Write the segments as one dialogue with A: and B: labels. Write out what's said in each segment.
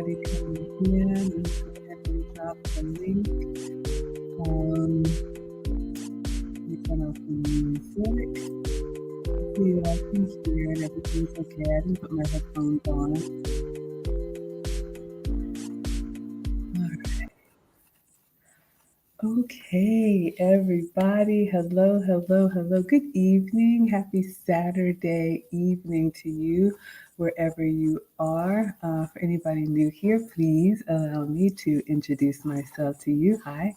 A: everybody coming in. Let's go ahead and drop the link. We turn off the music. Hopefully you all can hear and everything's okay. I didn't put my headphones on. All right. Okay, everybody. Hello, hello, hello. Good evening. Happy Saturday evening to you, wherever you are. For anybody new here, please allow me to introduce myself to you. Hi,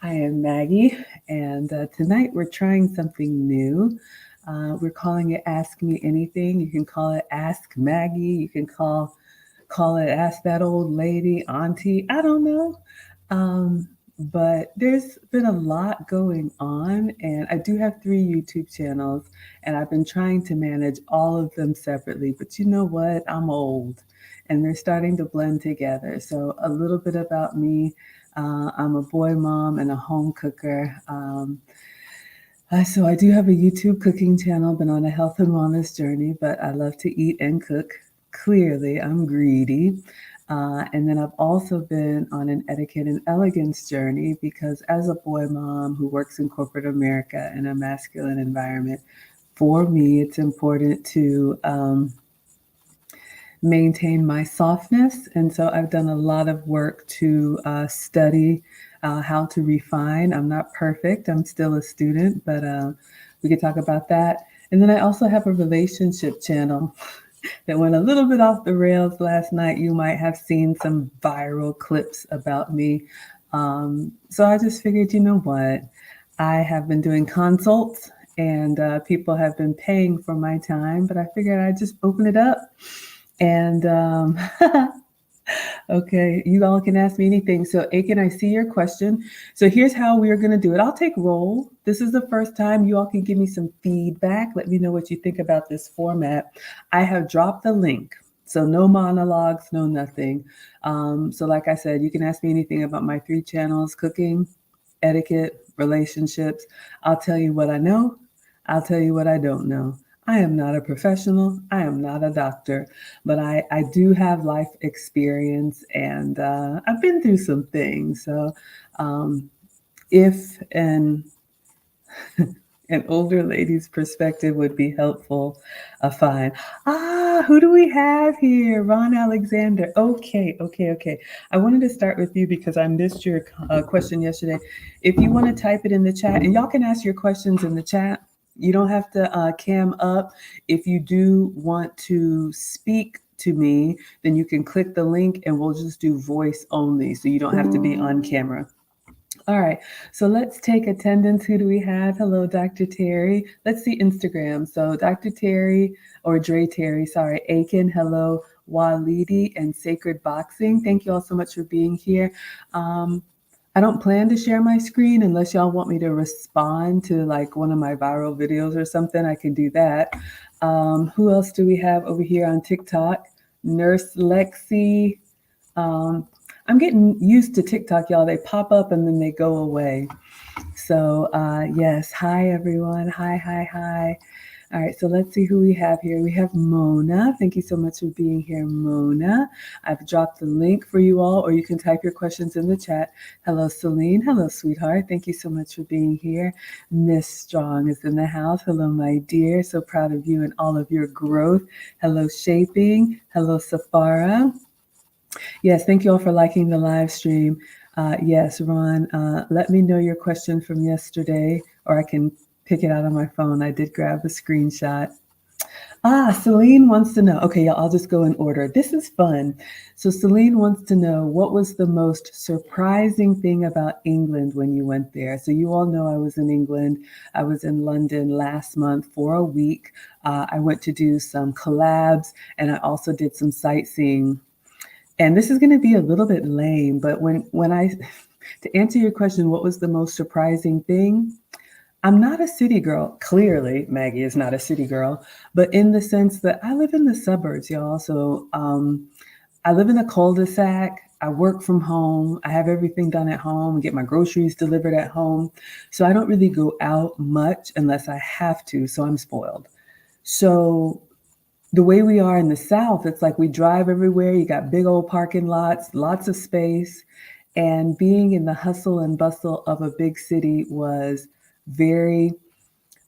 A: I am Maggie, and tonight we're trying something new. We're calling it Ask Me Anything. You can call it Ask Maggie. You can call it Ask That Old Lady, Auntie. I don't know. But there's been a lot going on, and I do have 3 YouTube channels, and I've been trying to manage all of them separately. But you know what? I'm old, and they're starting to blend together. So a little bit about me. I'm a boy mom and a home cooker. So I do have a YouTube cooking channel, been on a health and wellness journey, but I love to eat and cook. Clearly, I'm greedy. And then I've also been on an etiquette and elegance journey because as a boy mom who works in corporate America in a masculine environment, for me, it's important to maintain my softness. And so I've done a lot of work to study how to refine. I'm not perfect. I'm still a student, but we could talk about that. And then I also have a relationship channel that went a little bit off the rails last night. You might have seen some viral clips about me. So I just figured, you know what? I have been doing consults and people have been paying for my time, but I figured I'd just open it up. And okay, you all can ask me anything. So Aiken, I see your question. So here's how we're going to do it. I'll take roll. This is the first time. You all can give me some feedback. Let me know what you think about this format. I have dropped the link. So no monologues, no nothing. So like I said, you can ask me anything about my 3 channels: cooking, etiquette, relationships. I'll tell you what I know. I'll tell you what I don't know. I am not a professional. I am not a doctor, but I do have life experience, and I've been through some things. So if an older lady's perspective would be helpful, fine. Who do we have here? Ron Alexander. Okay. I wanted to start with you because I missed your question yesterday. If you want to type it in the chat, and y'all can ask your questions in the chat. You don't have to cam up. If you do want to speak to me, then you can click the link and we'll just do voice only. So you don't have to be on camera. All right. So let's take attendance. Who do we have? Hello, Dr. Terry. Let's see Instagram. So Dr. Terry or Dre Terry, sorry, Aiken. Hello, Walidi and Sacred Boxing. Thank you all so much for being here. I don't plan to share my screen unless y'all want me to respond to like one of my viral videos or something. I can do that. Who else do we have over here on TikTok? Nurse Lexi. I'm getting used to TikTok, y'all. They pop up and then they go away. So yes, hi everyone. Hi. All right, so let's see who we have here. We have Mona. Thank you so much for being here, Mona. I've dropped the link for you all, or you can type your questions in the chat. Hello, Celine. Hello, sweetheart. Thank you so much for being here. Miss Strong is in the house. Hello, my dear. So proud of you and all of your growth. Hello, Shaping. Hello, Safara. Yes, thank you all for liking the live stream. Yes, Ron, let me know your question from yesterday, or I can pick it out on my phone. I did grab a screenshot. Celine wants to know. Okay, y'all, I'll just go in order. This is fun. So Celine wants to know, what was the most surprising thing about England when you went there? So you all know I was in England. I was in London last month for a week. I went to do some collabs, and I also did some sightseeing. And this is going to be a little bit lame, but when I, to answer your question, what was the most surprising thing? I'm not a city girl. Clearly, Maggie is not a city girl, but in the sense that I live in the suburbs, y'all. So I live in a cul-de-sac. I work from home. I have everything done at home, get my groceries delivered at home. So I don't really go out much unless I have to. So I'm spoiled. So the way we are in the South, it's like we drive everywhere. You got big old parking lots, lots of space. And being in the hustle and bustle of a big city was very,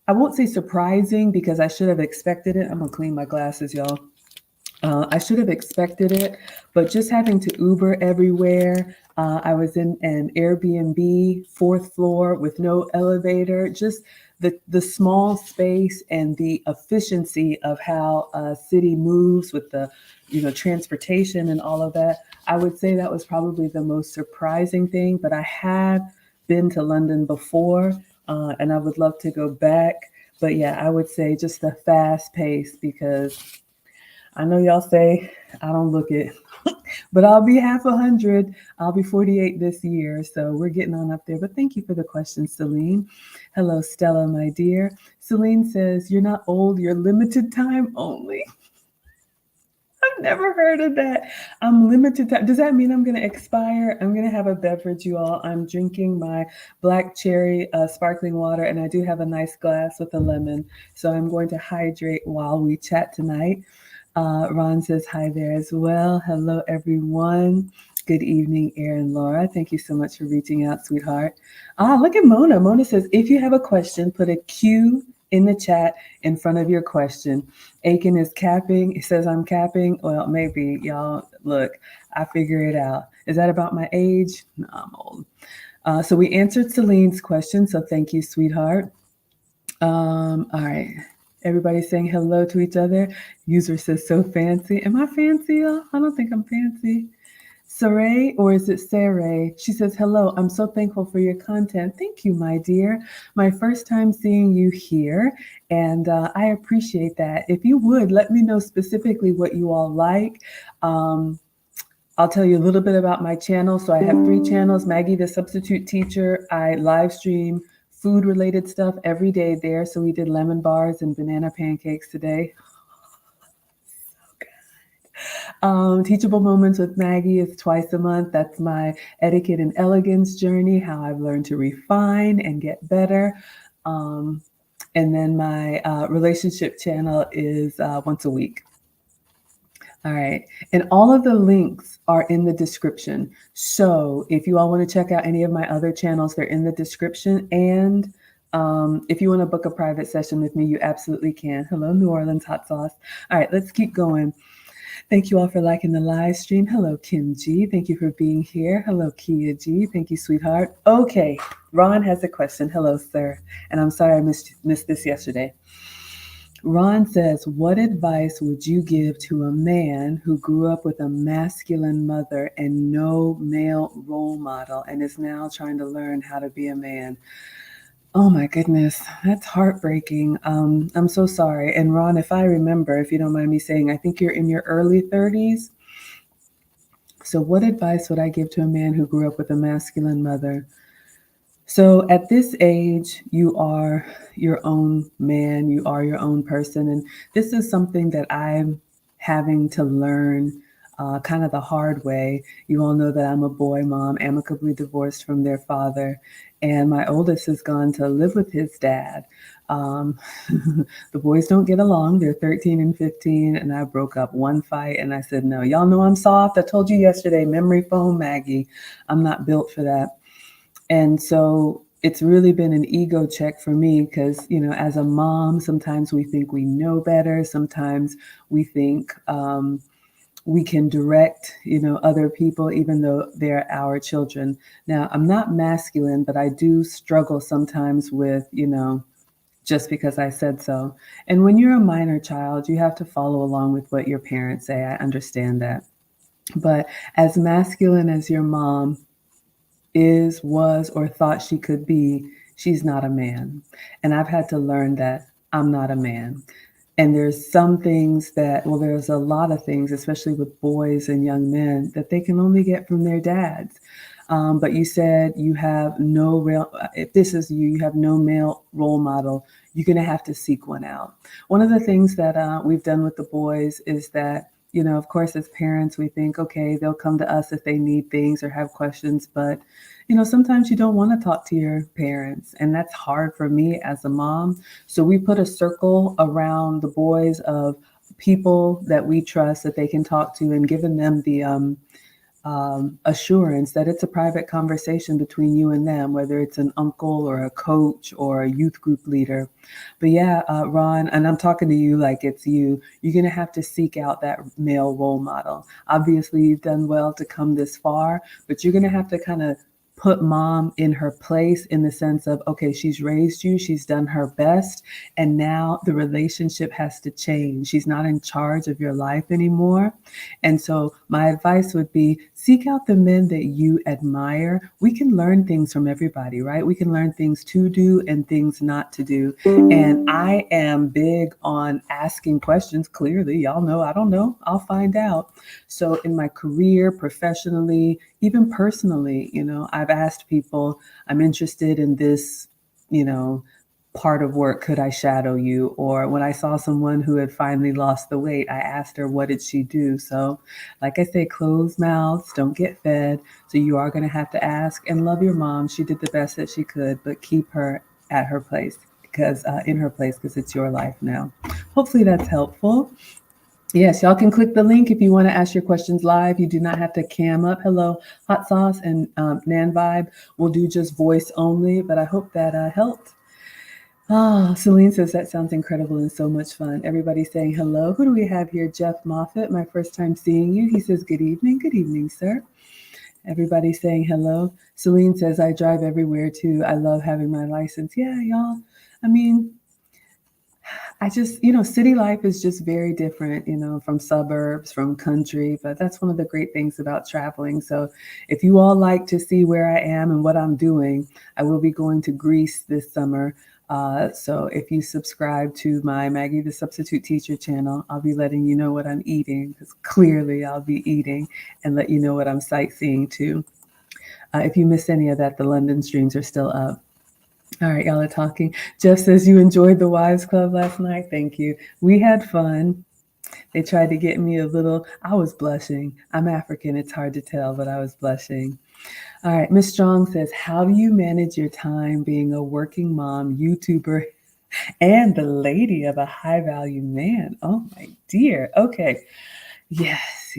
A: I won't say surprising because I should have expected it. I'm going to clean my glasses, y'all. I should have expected it, but just having to Uber everywhere. I was in an Airbnb, fourth floor with no elevator, just the small space and the efficiency of how a city moves with the, transportation and all of that. I would say that was probably the most surprising thing, but I have been to London before, and I would love to go back. But yeah, I would say just the fast pace because I know y'all say I don't look it, but I'll be half 100. I'll be 48 this year, so we're getting on up there. But thank you for the question, Celine. Hello, Stella, my dear. Celine says, you're not old, you're limited time only. I've never heard of that. I'm limited time. Does that mean I'm going to expire? I'm going to have a beverage, you all. I'm drinking my black cherry sparkling water, and I do have a nice glass with a lemon. So I'm going to hydrate while we chat tonight. Ron says hi there as well. Hello, everyone. Good evening, Erin Laura. Thank you so much for reaching out, sweetheart. Look at Mona. Mona says, if you have a question, put a Q in the chat in front of your question. Aiken is capping. He says, I'm capping. Well, maybe, y'all. Look, I figure it out. Is that about my age? No, I'm old. So we answered Celine's question, so thank you, sweetheart. All right. Everybody's saying hello to each other. User says, so fancy. Am I fancy, y'all? I don't think I'm fancy. Saray, or is it Saray? She says, hello, I'm so thankful for your content. Thank you, my dear. My first time seeing you here, and I appreciate that. If you would, let me know specifically what you all like. I'll tell you a little bit about my channel. So I have 3 channels. Maggie, the substitute teacher. I live stream food related stuff every day there. So we did lemon bars and banana pancakes today. Teachable Moments with Maggie is twice a month. That's my etiquette and elegance journey, how I've learned to refine and get better. And then my relationship channel is once a week. All right. And all of the links are in the description. So if you all want to check out any of my other channels, they're in the description. And if you want to book a private session with me, you absolutely can. Hello, New Orleans hot sauce. All right, let's keep going. Thank you all for liking the live stream. Hello, Kim G. Thank you for being here. Hello, Kia G. Thank you, sweetheart. Okay, Ron has a question. Hello, sir. And I'm sorry I missed this yesterday. Ron says, what advice would you give to a man who grew up with a masculine mother and no male role model and is now trying to learn how to be a man? Oh my goodness, that's heartbreaking. I'm so sorry. And Ron, if I remember, if you don't mind me saying, I think you're in your early 30s. So what advice would I give to a man who grew up with a masculine mother? So at this age, you are your own man, you are your own person. And this is something that I'm having to learn kind of the hard way. You all know that I'm a boy mom, amicably divorced from their father. And my oldest has gone to live with his dad. The boys don't get along. They're 13 and 15. And I broke up one fight and I said, no, y'all know I'm soft. I told you yesterday, memory foam, Maggie. I'm not built for that. And so it's really been an ego check for me because, as a mom, sometimes we think we know better. Sometimes we think we can direct, other people, even though they're our children. Now, I'm not masculine, but I do struggle sometimes with, just because I said so. And when you're a minor child, you have to follow along with what your parents say. I understand that. But as masculine as your mom is, was, or thought she could be, she's not a man. And I've had to learn that I'm not a man. And there's some things that, there's a lot of things, especially with boys and young men, that they can only get from their dads. But you said you have no real, if this is you, you have no male role model, you're going to have to seek one out. One of the things that we've done with the boys is that, of course, as parents, we think, okay, they'll come to us if they need things or have questions. But, sometimes you don't want to talk to your parents. And that's hard for me as a mom. So we put a circle around the boys of people that we trust that they can talk to, and giving them the assurance that it's a private conversation between you and them, whether it's an uncle or a coach or a youth group leader. But yeah, Ron, and I'm talking to you like it's you, you're going to have to seek out that male role model. Obviously, you've done well to come this far, but you're going to have to kind of put mom in her place, in the sense of, okay, she's raised you, she's done her best, and now the relationship has to change. She's not in charge of your life anymore. And so my advice would be, seek out the men that you admire. We can learn things from everybody, right? We can learn things to do and things not to do. And I am big on asking questions. Clearly, y'all know I don't know, I'll find out. So in my career, professionally, even personally, I've asked people, I'm interested in this, part of work. Could I shadow you? Or when I saw someone who had finally lost the weight, I asked her, what did she do? So like I say, closed mouths don't get fed. So you are going to have to ask, and love your mom. She did the best that she could, but keep her at her place, because in her place, because it's your life now. Hopefully that's helpful. Yes, y'all can click the link if you want to ask your questions live. You do not have to cam up. Hello, Hot Sauce and Nan Vibe. We'll do just voice only, but I hope that helped. Celine says, that sounds incredible and so much fun. Everybody's saying hello. Who do we have here? Jeff Moffitt, my first time seeing you. He says, good evening. Good evening, sir. Everybody's saying hello. Celine says, I drive everywhere too. I love having my license. Yeah, y'all. I mean, I just, city life is just very different, from suburbs, from country, but that's one of the great things about traveling. So if you all like to see where I am and what I'm doing, I will be going to Greece this summer. So if you subscribe to my Maggie the Substitute Teacher channel, I'll be letting you know what I'm eating, because clearly I'll be eating, and let you know what I'm sightseeing too. If you miss any of that, the London streams are still up. All right, y'all are talking. Jeff says, you enjoyed the Wives Club last night. Thank you. We had fun. They tried to get me a little, I was blushing. I'm African, it's hard to tell, but I was blushing. All right, Miss Strong says, how do you manage your time being a working mom, YouTuber, and the lady of a high-value man? Oh, my dear. Okay. Yes.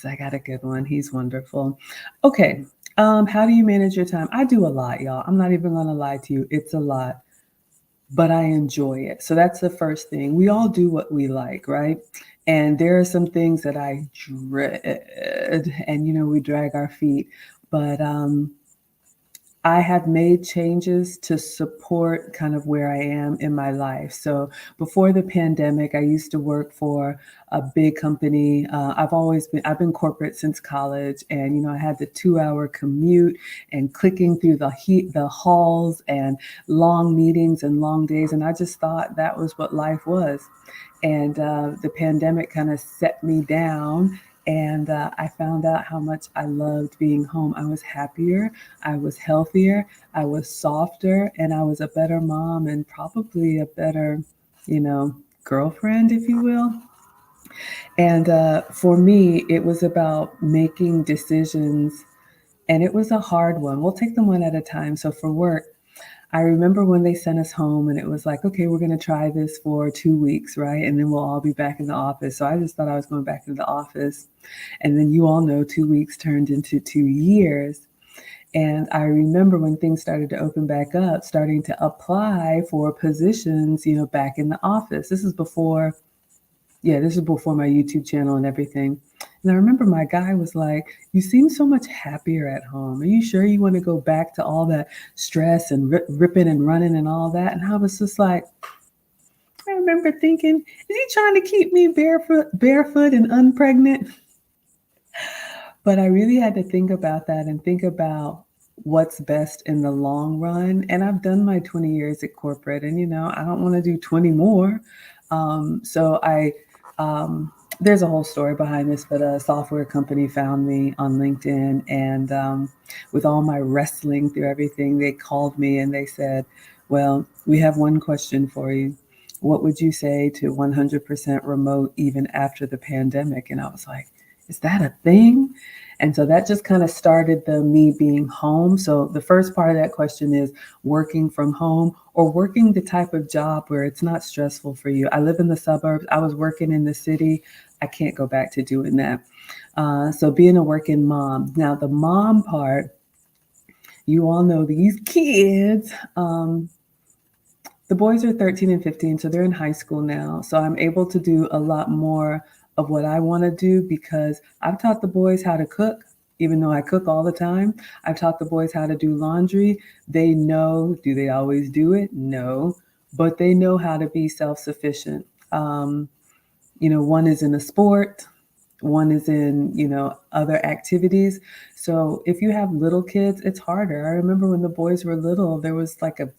A: I got a good one. He's wonderful. Okay. How do you manage your time? I do a lot, y'all. I'm not even going to lie to you. It's a lot, but I enjoy it. So that's the first thing. We all do what we like, right? And there are some things that I dread, and, we drag our feet. But I have made changes to support kind of where I am in my life. So before the pandemic, I used to work for a big company. I've been corporate since college, and, I had the 2-hour commute and clicking through the halls and long meetings and long days. And I just thought that was what life was. And the pandemic kind of set me down. And I found out how much I loved being home. I was happier, I was healthier, I was softer, and I was a better mom, and probably a better, girlfriend, if you will. And for me, it was about making decisions, and it was a hard one. We'll take them one at a time. So for work, I remember when they sent us home, and it was like, okay, we're going to try this for 2 weeks, right? And then we'll all be back in the office. So I just thought I was going back into the office. And then you all know 2 weeks turned into 2 years. And I remember when things started to open back up, starting to apply for positions, back in the office. This is before my YouTube channel and everything. And I remember my guy was like, you seem so much happier at home. Are you sure you want to go back to all that stress and ripping and running and all that? And I was just like, I remember thinking, is he trying to keep me barefoot and unpregnant? But I really had to think about that and think about what's best in the long run. And I've done my 20 years at corporate, and, I don't want to do 20 more. There's a whole story behind this, but a software company found me on LinkedIn, and with all my wrestling through everything, they called me and they said, well, we have one question for you. What would you say to 100% remote even after the pandemic? And I was like, is that a thing? And so that just kind of started the me being home. So the first part of that question is working from home or working the type of job where it's not stressful for you. I live in the suburbs. I was working in the city. I can't go back to doing that. So being a working mom. Now the mom part, you all know these kids. The boys are 13 and 15, so they're in high school now. So I'm able to do a lot more of what I want to do because I've taught the boys how to cook, even though I cook all the time. I've taught the boys how to do laundry. They know, do they always do it? No, but they know how to be self-sufficient. One is in a sport, one is in, other activities. So if you have little kids, it's harder. I remember when the boys were little, there was like a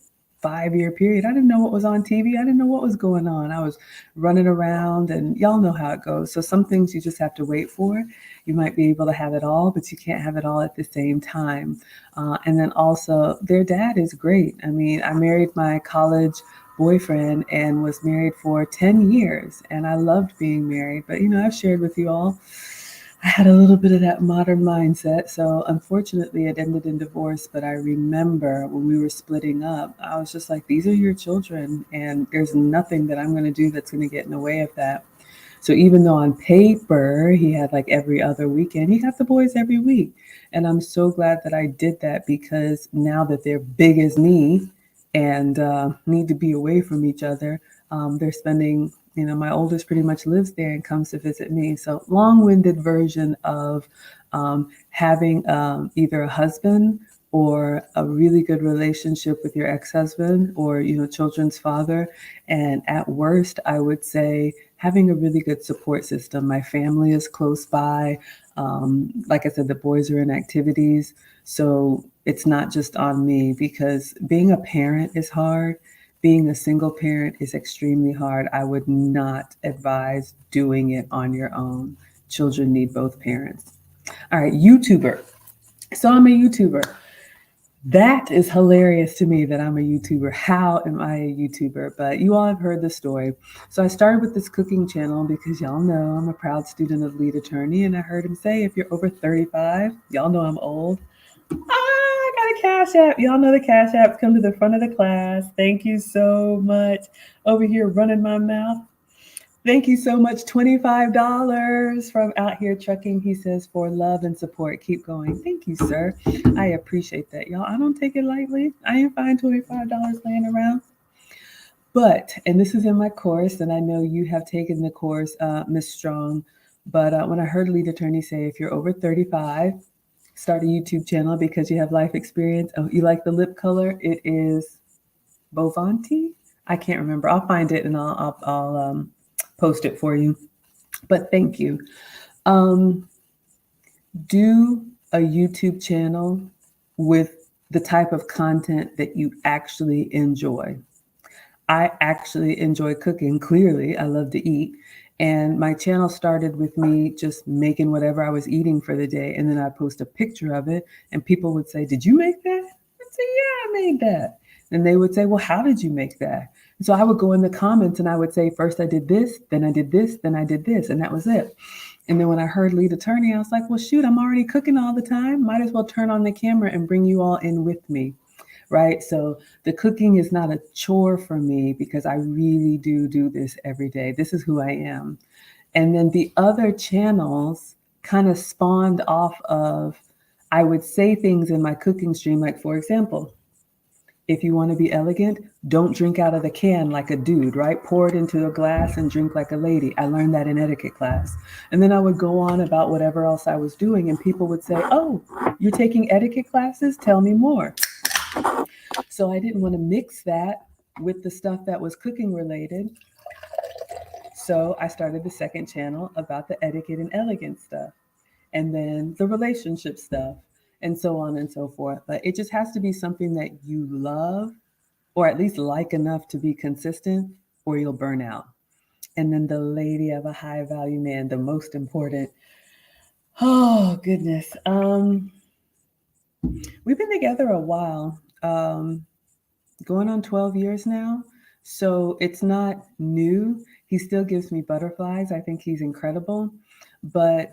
A: 5-year period. I didn't know what was on TV. I didn't know what was going on. I was running around and y'all know how it goes. So some things you just have to wait for. You might be able to have it all, but you can't have it all at the same time. And then also their dad is great. I mean, I married my college boyfriend and was married for 10 years and I loved being married. But, I've shared with you all, I had a little bit of that modern mindset. So unfortunately, it ended in divorce. But I remember when we were splitting up, I was just like, these are your children. And there's nothing that I'm going to do that's going to get in the way of that. So even though on paper, he had like every other weekend, he got the boys every week. And I'm so glad that I did that because now that they're big as me and need to be away from each other, they're spending, my oldest pretty much lives there and comes to visit me. So long-winded version of having either a husband or a really good relationship with your ex-husband or, children's father. And at worst, I would say having a really good support system. My family is close by. Like I said, the boys are in activities. So it's not just on me because being a parent is hard. Being a single parent is extremely hard. I would not advise doing it on your own. Children need both parents. All right, YouTuber. So I'm a YouTuber. That is hilarious to me that I'm a YouTuber. How am I a YouTuber? But you all have heard the story. So I started with this cooking channel because y'all know I'm a proud student of lead attorney. And I heard him say, if you're over 35, y'all know I'm old. I got a Cash App. Y'all know the Cash Apps come to the front of the class. Thank you so much. Over here running my mouth. Thank you so much. $25 from Out Here Trucking. He says, for love and support. Keep going. Thank you, sir. I appreciate that, y'all. I don't take it lightly. I ain't find $25 laying around. But, and this is in my course, and I know you have taken the course, Miss Strong. But when I heard lead attorney say, if you're over 35, start a YouTube channel because you have life experience. Oh, you like the lip color? It is Bovanti. I can't remember. I'll find it and I'll post it for you. But thank you. Do a YouTube channel with the type of content that you actually enjoy. I actually enjoy cooking. Clearly, I love to eat. And my channel started with me just making whatever I was eating for the day. And then I post a picture of it and people would say, did you make that? I'd say, yeah, I made that. And they would say, well, how did you make that? And so I would go in the comments and I would say, first I did this, then I did this, then I did this. And that was it. And then when I heard lead attorney, I was like, well, shoot, I'm already cooking all the time. Might as well turn on the camera and bring you all in with me. Right? So the cooking is not a chore for me because I really do this every day. This is who I am. And then the other channels kind of spawned off of, I would say things in my cooking stream, like, for example, if you want to be elegant, don't drink out of the can like a dude, right? Pour it into a glass and drink like a lady. I learned that in etiquette class. And then I would go on about whatever else I was doing and people would say, oh, you're taking etiquette classes? Tell me more. So I didn't want to mix that with the stuff that was cooking related. So I started the second channel about the etiquette and elegance stuff, and then the relationship stuff, and so on and so forth. But it just has to be something that you love, or at least like enough to be consistent, or you'll burn out. And then the lady of a high value man, the most important. Oh, goodness. We've been together a while. Going on 12 years now. So it's not new. He still gives me butterflies. I think he's incredible. But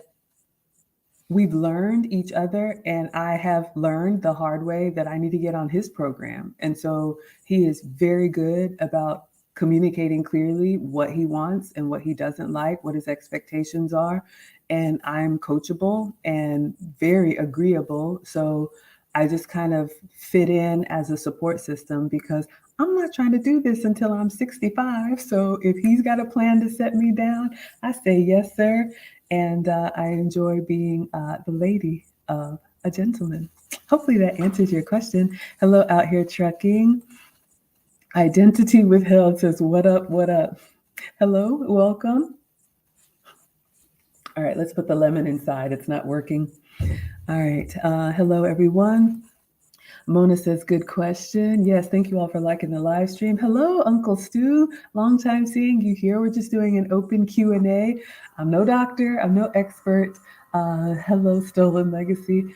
A: we've learned each other, and I have learned the hard way that I need to get on his program. And so he is very good about communicating clearly what he wants and what he doesn't like, what his expectations are. And I'm coachable and very agreeable. So I just kind of fit in as a support system because I'm not trying to do this until I'm 65. So if he's got a plan to set me down, I say, yes, sir. And I enjoy being the lady of a gentleman. Hopefully that answers your question. Hello, Out Here Trucking. Identity withheld says, what up, what up? Hello, welcome. All right, let's put the lemon inside. It's not working. All right, hello, everyone. Mona says, good question. Yes, thank you all for liking the live stream. Hello, Uncle Stu. Long time seeing you here. We're just doing an open Q&A. I'm no doctor. I'm no expert. Hello, Stolen Legacy.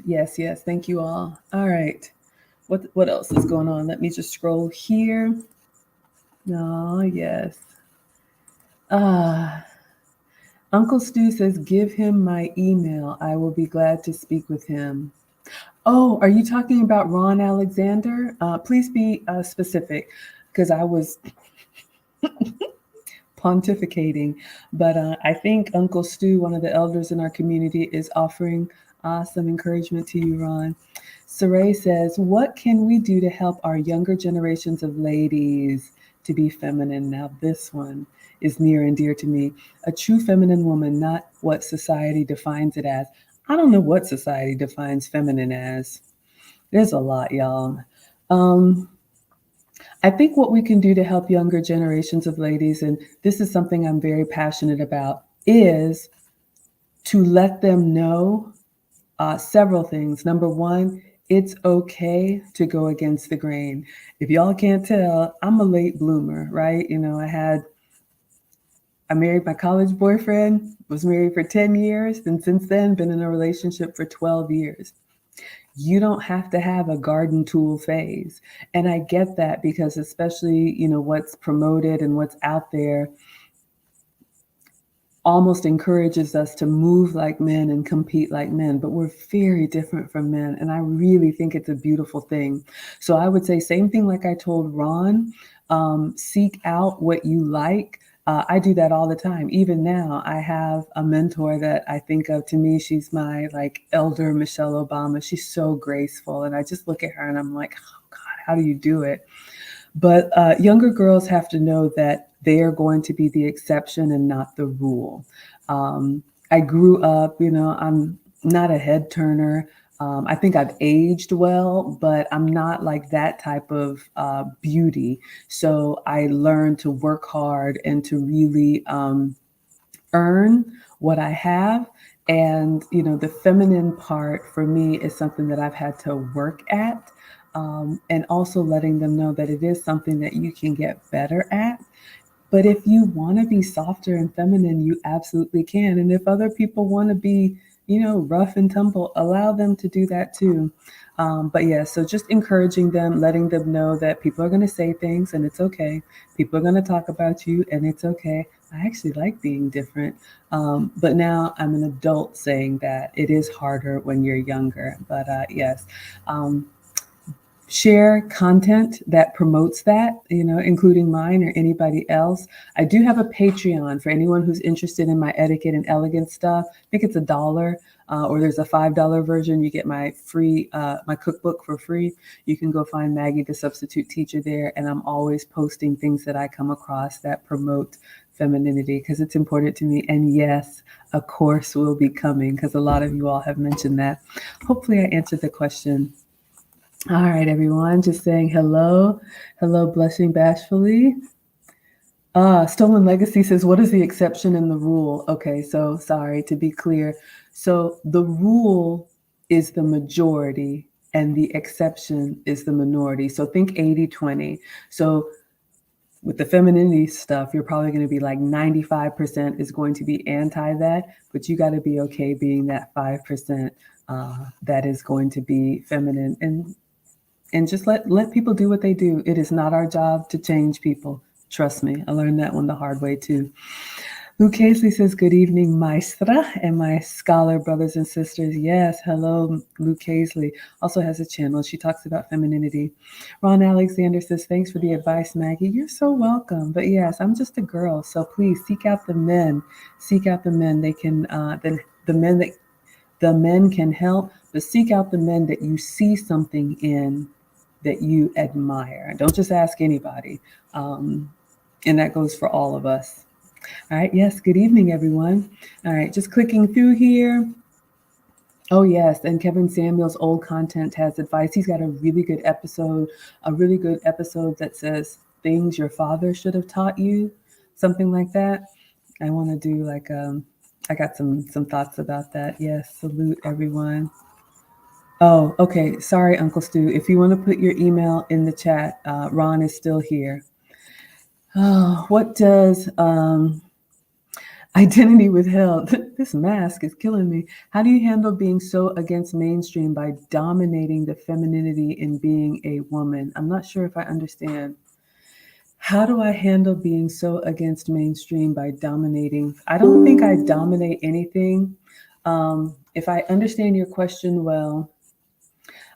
A: Yes, thank you all. All right. What else is going on? Let me just scroll here. Oh, yes. Uncle Stu says, give him my email. I will be glad to speak with him. Oh, are you talking about Ron Alexander? Please be specific, because I was pontificating. But I think Uncle Stu, one of the elders in our community, is offering some encouragement to you, Ron. Saray says, what can we do to help our younger generations of ladies to be feminine? Now, this one is near and dear to me. A true feminine woman, not what society defines it as. I don't know what society defines feminine as. There's a lot, y'all. I think what we can do to help younger generations of ladies, and this is something I'm very passionate about, is to let them know several things. Number one, it's okay to go against the grain. If y'all can't tell, I'm a late bloomer, right? You know, I married my college boyfriend, was married for 10 years, and since then been in a relationship for 12 years. You don't have to have a garden tool phase. And I get that because especially, you know, what's promoted and what's out there almost encourages us to move like men and compete like men, but we're very different from men. And I really think it's a beautiful thing. So I would say same thing like I told Ron, seek out what you like. I do that all the time. Even now, I have a mentor that I think of. To me, she's my like elder Michelle Obama. She's so graceful. And I just look at her and I'm like, oh God, how do you do it? But younger girls have to know that they are going to be the exception and not the rule. I grew up, you know, I'm not a head turner. I think I've aged well, but I'm not like that type of beauty. So I learned to work hard and to really earn what I have. And, you know, the feminine part for me is something that I've had to work at. And also letting them know that it is something that you can get better at. But if you want to be softer and feminine, you absolutely can. And if other people want to be, you know, rough and tumble, allow them to do that too. But yeah, so just encouraging them, letting them know that people are going to say things and it's okay. People are going to talk about you and it's okay. I actually like being different. But now I'm an adult saying that it is harder when you're younger. But yes. Share content that promotes that, you know, including mine or anybody else. I do have a Patreon for anyone who's interested in my etiquette and elegance stuff. I think it's $1, or there's a $5 version. You get my free, my cookbook for free. You can go find Maggie, the substitute teacher there. And I'm always posting things that I come across that promote femininity because it's important to me. And yes, a course will be coming because a lot of you all have mentioned that. Hopefully I answered the question. All right, everyone, just saying hello. Hello, blushing bashfully. Stolen Legacy says, what is the exception in the rule? Okay, so sorry, to be clear. So the rule is the majority and the exception is the minority. So think 80-20. So with the femininity stuff, you're probably going to be like 95% is going to be anti that, but you got to be okay being that 5% that is going to be feminine. And just let people do what they do. It is not our job to change people. Trust me, I learned that one the hard way too. Lou Casely says, good evening, maestra, and my scholar brothers and sisters. Yes, hello, Lou Casely. Also has a channel. She talks about femininity. Ron Alexander says, thanks for the advice, Maggie. You're so welcome. But yes, I'm just a girl, so please seek out the men. Seek out the men. They can, the men can help, but seek out the men that you see something in that you admire. Don't just ask anybody. And that goes for all of us. All right. Yes. Good evening, everyone. All right. Just clicking through here. Oh, yes. And Kevin Samuel's old content has advice. He's got a really good episode that says things your father should have taught you, something like that. I want to do I got some thoughts about that. Yes. Salute everyone. Oh, okay. Sorry, Uncle Stu. If you want to put your email in the chat, Ron is still here. Oh, what does identity withheld? This mask is killing me. How do you handle being so against mainstream by dominating the femininity in being a woman? I'm not sure if I understand. How do I handle being so against mainstream by dominating? I don't think I dominate anything. If I understand your question well,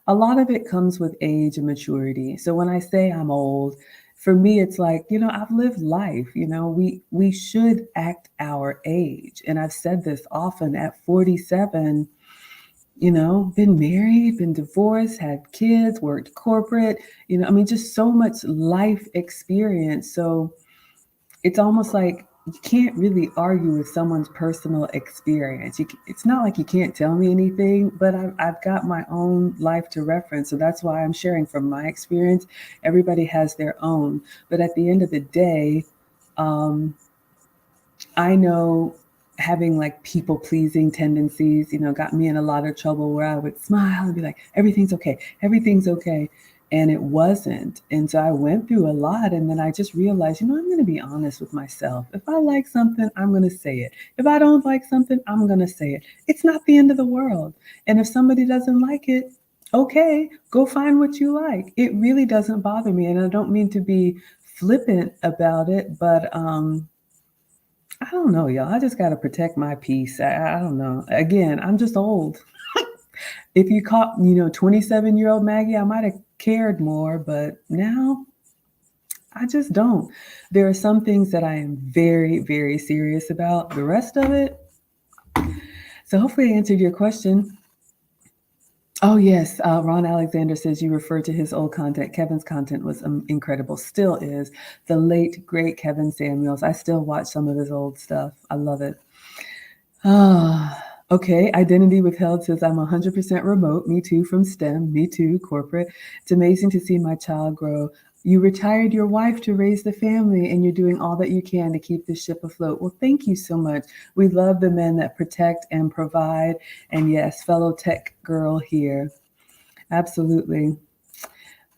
A: a lot of it comes with age and maturity. So when I say I'm old, for me it's like, I've lived life. We should act our age. And I've said this often at 47, been married, been divorced, had kids, worked corporate, just so much life experience. So it's almost like you can't really argue with someone's personal experience. It's not like you can't tell me anything, but I've got my own life to reference. So that's why I'm sharing from my experience. Everybody has their own. But at the end of the day, I know having like people pleasing tendencies, got me in a lot of trouble where I would smile and be like, everything's okay. Everything's okay. And it wasn't. And so I went through a lot. And then I just realized, I'm going to be honest with myself. If I like something, I'm going to say it. If I don't like something, I'm going to say it. It's not the end of the world. And if somebody doesn't like it, okay, go find what you like. It really doesn't bother me. And I don't mean to be flippant about it, but I don't know, y'all. I just got to protect my peace. I don't know. Again, I'm just old. If you caught, 27-year-old Maggie, I might have cared more, but now I just don't. There are some things that I am very, very serious about. The rest of it. So hopefully I answered your question. Oh, yes. Ron Alexander says you referred to his old content. Kevin's content was incredible. Still is. The late, great Kevin Samuels. I still watch some of his old stuff. I love it. Okay. Identity withheld says I'm 100% remote. Me too from STEM. Me too, corporate. It's amazing to see my child grow. You retired your wife to raise the family, and you're doing all that you can to keep the ship afloat. Well, thank you so much. We love the men that protect and provide. And yes, fellow tech girl here. Absolutely.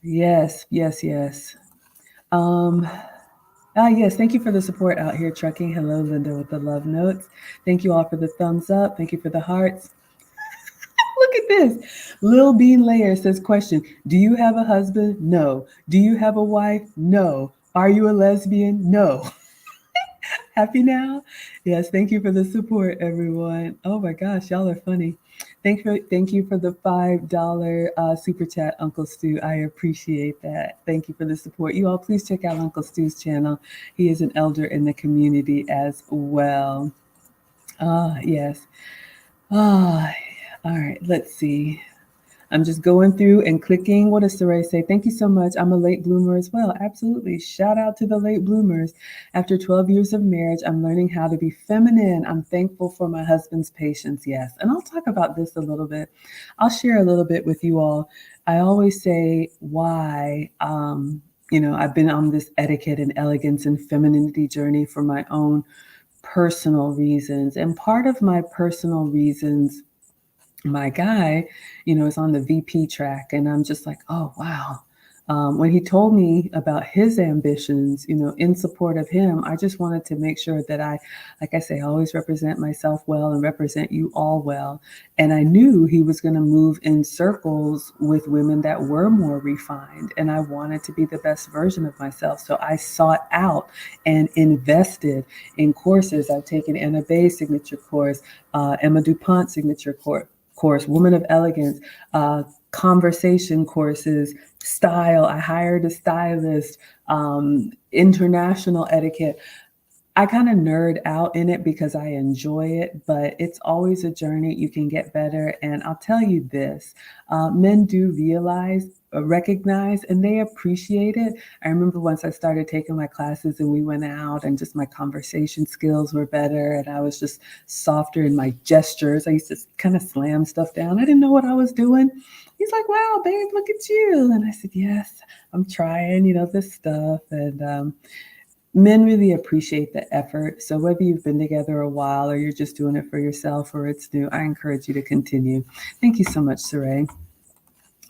A: Yes, yes, yes. Yes, thank you for the support out here, trucking. Hello, Linda, with the love notes. Thank you all for the thumbs up. Thank you for the hearts. Look at this. Lil Bean Layer says, question, do you have a husband? No. Do you have a wife? No. Are you a lesbian? No. Happy now? Yes, thank you for the support, everyone. Oh my gosh, y'all are funny. Thank you for the $5 super chat, Uncle Stu. I appreciate that. Thank you for the support. You all, please check out Uncle Stu's channel. He is an elder in the community as well. Yes. All right, let's see. I'm just going through and clicking. What does Saray say? Thank you so much. I'm a late bloomer as well. Absolutely. Shout out to the late bloomers. After 12 years of marriage, I'm learning how to be feminine. I'm thankful for my husband's patience. Yes. And I'll talk about this a little bit. I'll share a little bit with you all. I always say why, I've been on this etiquette and elegance and femininity journey for my own personal reasons. And part of my personal reasons, my guy, is on the VP track. And I'm just like, oh, wow. when he told me about his ambitions, in support of him, I just wanted to make sure that like I say, always represent myself well and represent you all well. And I knew he was going to move in circles with women that were more refined. And I wanted to be the best version of myself. So I sought out and invested in courses. I've taken Anna Bay's signature course, Emma DuPont's signature course, Woman of Elegance, conversation courses, style. I hired a stylist, international etiquette. I kind of nerd out in it because I enjoy it, but it's always a journey. You can get better. And I'll tell you this, men do recognize, and they appreciate it. I remember once I started taking my classes and we went out and just my conversation skills were better and I was just softer in my gestures. I used to kind of slam stuff down. I didn't know what I was doing. He's like, wow, babe, look at you. And I said, yes, I'm trying, this stuff. And men really appreciate the effort. So whether you've been together a while or you're just doing it for yourself or it's new, I encourage you to continue. Thank you so much, Saray.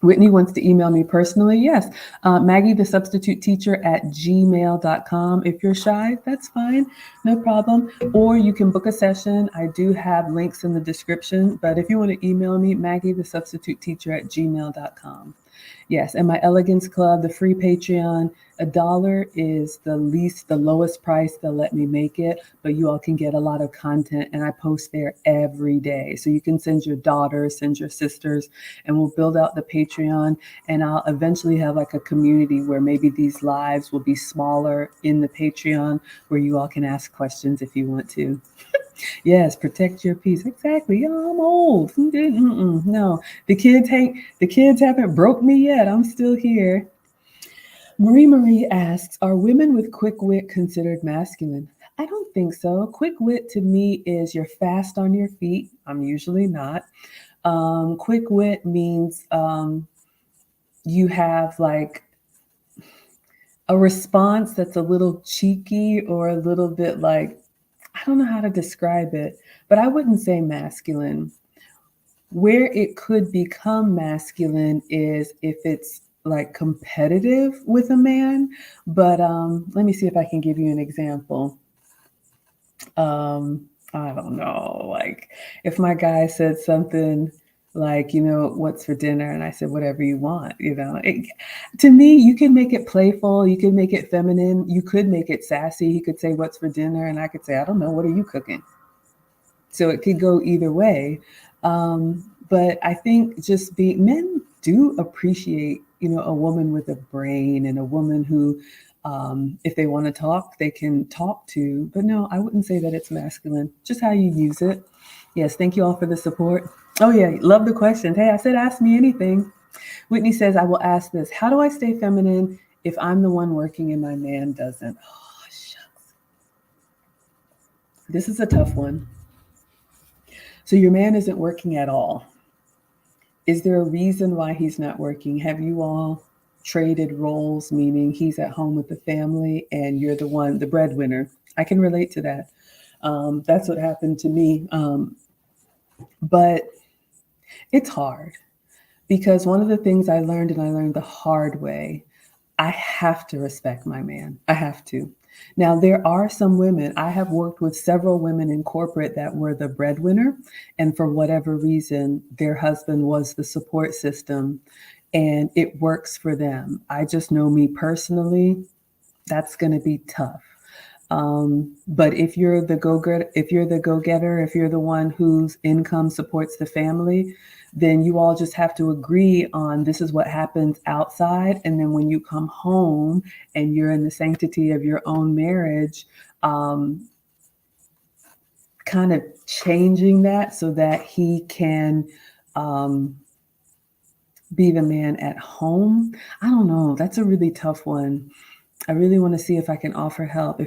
A: Whitney wants to email me personally. Yes, Maggie, the substitute teacher at gmail.com. If you're shy, that's fine. No problem. Or you can book a session. I do have links in the description. But if you want to email me, Maggie, the substitute teacher at gmail.com. Yes, and my Elegance Club, the free Patreon, $1 is the lowest price they'll let me make it, but you all can get a lot of content and I post there every day. So you can send your daughters, send your sisters, and we'll build out the Patreon and I'll eventually have like a community where maybe these lives will be smaller in the Patreon where you all can ask questions if you want to. Yes, protect your peace. Exactly. Oh, I'm old. No, the kids haven't broke me yet. I'm still here. Marie asks, are women with quick wit considered masculine? I don't think so. Quick wit to me is you're fast on your feet. I'm usually not. Quick wit means you have like a response that's a little cheeky or a little bit like, I don't know how to describe it, but I wouldn't say masculine. Where it could become masculine is if it's like competitive with a man. But let me see if I can give you an example. I don't know, like if my guy said something like, what's for dinner? And I said, whatever you want, to me, you can make it playful. You can make it feminine. You could make it sassy. He could say, what's for dinner? And I could say, I don't know. What are you cooking? So it could go either way. But I think men do appreciate, a woman with a brain and a woman who, if they want to talk, they can talk to. But no, I wouldn't say that it's masculine, just how you use it. Yes, thank you all for the support. Oh, yeah, love the questions. Hey, I said ask me anything. Whitney says, I will ask this. How do I stay feminine if I'm the one working and my man doesn't? Oh, shucks. This is a tough one. So your man isn't working at all. Is there a reason why he's not working? Have you all traded roles, meaning he's at home with the family and you're the breadwinner? I can relate to that. That's what happened to me. But it's hard because one of the things I learned, and I learned the hard way, I have to respect my man. I have to. Now, there are some women, I have worked with several women in corporate that were the breadwinner, and for whatever reason, their husband was the support system, and it works for them. I just know me personally, that's going to be tough. But if you're the go-getter, if you're the one whose income supports the family, then you all just have to agree on this is what happens outside. And then when you come home and you're in the sanctity of your own marriage, kind of changing that so that he can be the man at home. I don't know. That's a really tough one. I really want to see if I can offer help. I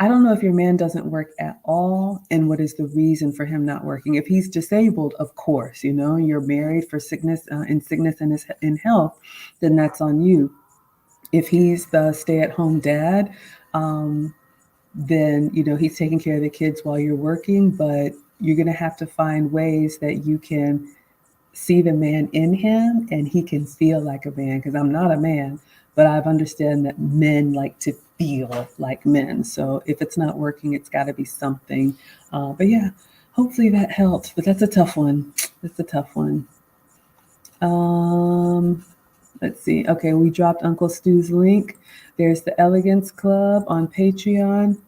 A: don't know if your man doesn't work at all and what is the reason for him not working. If he's disabled, of course, you're married for sickness and in health, then that's on you. If he's the stay-at-home dad, then, he's taking care of the kids while you're working, but you're going to have to find ways that you can see the man in him and he can feel like a man, because I'm not a man, but I've understand that men like to feel like men. So if it's not working, it's got to be something. But yeah, hopefully that helped. But that's a tough one. That's a tough one. Um, let's see. Okay, we dropped Uncle Stu's link. There's the Elegance Club on Patreon.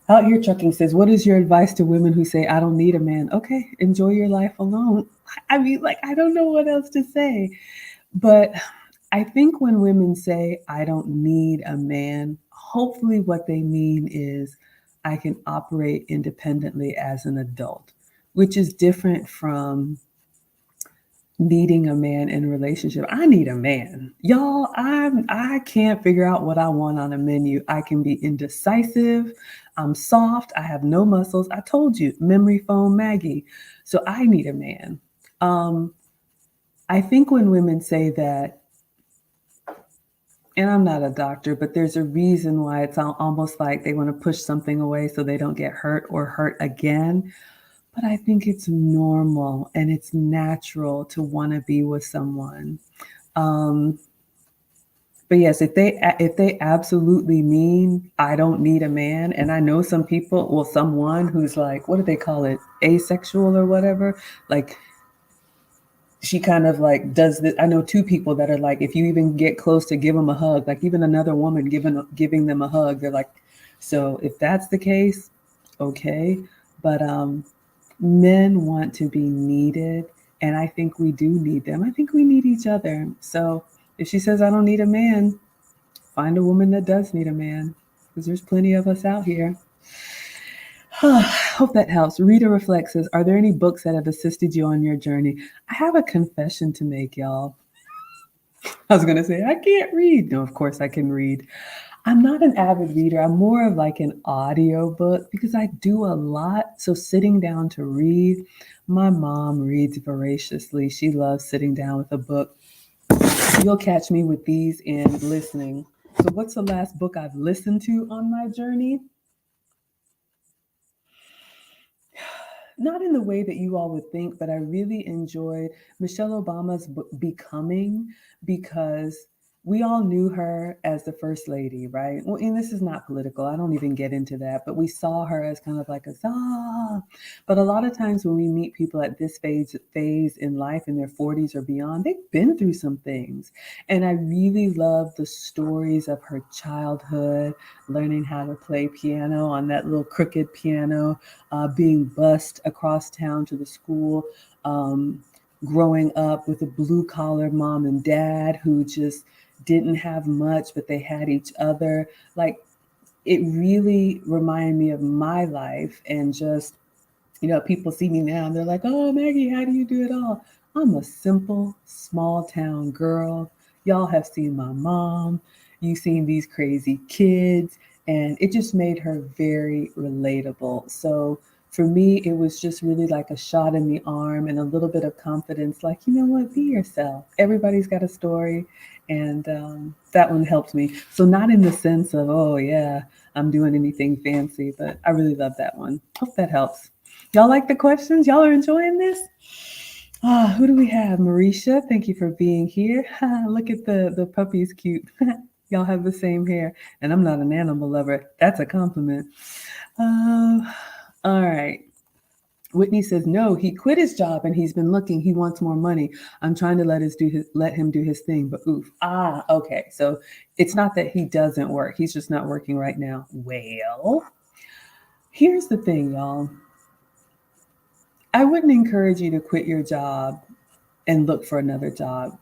A: Out Here Trucking says, what is your advice to women who say, I don't need a man? Okay, enjoy your life alone. I mean, like, I don't know what else to say. But I think when women say, I don't need a man, hopefully what they mean is I can operate independently as an adult, which is different from needing a man in a relationship. I need a man. Y'all, I can't figure out what I want on a menu. I can be indecisive. I'm soft. I have no muscles. I told you, memory foam Maggie. So I need a man. I think when women say that, and I'm not a doctor, but there's a reason why it's almost like they want to push something away so they don't get hurt or hurt again. But I think it's normal and it's natural to want to be with someone. But yes, if they absolutely mean I don't need a man, and I know some people, well, someone who's like, what do they call it, asexual or whatever, like she kind of like does this. I know two people that are like, if you even get close to give them a hug, like even another woman giving them a hug, they're like, so if that's the case, okay. But men want to be needed, and I think we do need them. I think we need each other. So if she says I don't need a man, find a woman that does need a man, because there's plenty of us out here. Hope that helps. Rita Reflex says, are there any books that have assisted you on your journey? I have a confession to make, y'all. I was going to say, I can't read. No, of course I can read. I'm not an avid reader. I'm more of like an audio book because I do a lot. So sitting down to read, my mom reads voraciously. She loves sitting down with a book. You'll catch me with these and listening. So what's the last book I've listened to on my journey? Not in the way that you all would think, but I really enjoyed Michelle Obama's book Becoming, because we all knew her as the first lady, right? Well, and this is not political. I don't even get into that, but we saw her as kind of like a ah. But a lot of times when we meet people at this phase in life, in their 40s or beyond, they've been through some things. And I really love the stories of her childhood, learning how to play piano on that little crooked piano, being bused across town to the school, growing up with a blue collar mom and dad who just didn't have much, but they had each other. Like, it really reminded me of my life. And just, people see me now and they're like, oh, Maggie, how do you do it all? I'm a simple, small town girl. Y'all have seen my mom. You've seen these crazy kids. And it just made her very relatable. So for me, it was just really like a shot in the arm and a little bit of confidence. Like, you know what? Be yourself. Everybody's got a story. And that one helped me. So not in the sense of, oh, yeah, I'm doing anything fancy, but I really love that one. Hope that helps. Y'all like the questions? Y'all are enjoying this? Who do we have? Marisha, thank you for being here. Look at the puppy's cute. Y'all have the same hair. And I'm not an animal lover. That's a compliment. All right. Whitney says, no, he quit his job and he's been looking. He wants more money. I'm trying to let him do his thing, but oof. Okay. So it's not that he doesn't work. He's just not working right now. Well, here's the thing, y'all. I wouldn't encourage you to quit your job and look for another job.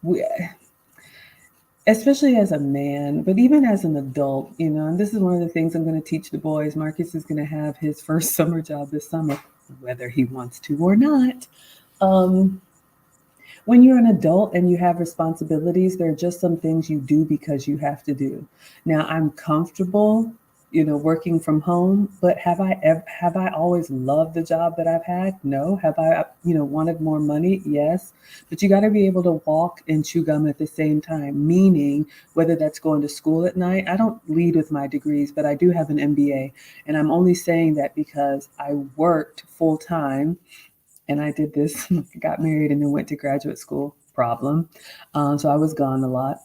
A: Especially as a man, but even as an adult, and this is one of the things I'm going to teach the boys. Marcus is going to have his first summer job this summer, whether he wants to or not. When you're an adult and you have responsibilities, there are just some things you do because you have to do. Now, I'm comfortable, working from home, but have I always loved the job that I've had? No. Have I, wanted more money? Yes. But you got to be able to walk and chew gum at the same time, meaning whether that's going to school at night. I don't lead with my degrees, but I do have an MBA. And I'm only saying that because I worked full time And I did this, got married and then went to graduate school. Problem. So I was gone a lot.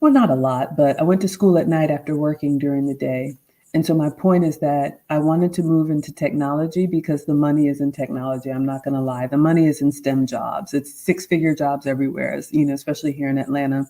A: Well, not a lot, but I went to school at night after working during the day. And so my point is that I wanted to move into technology because the money is in technology. I'm not going to lie. The money is in STEM jobs. It's six-figure jobs everywhere, especially here in Atlanta.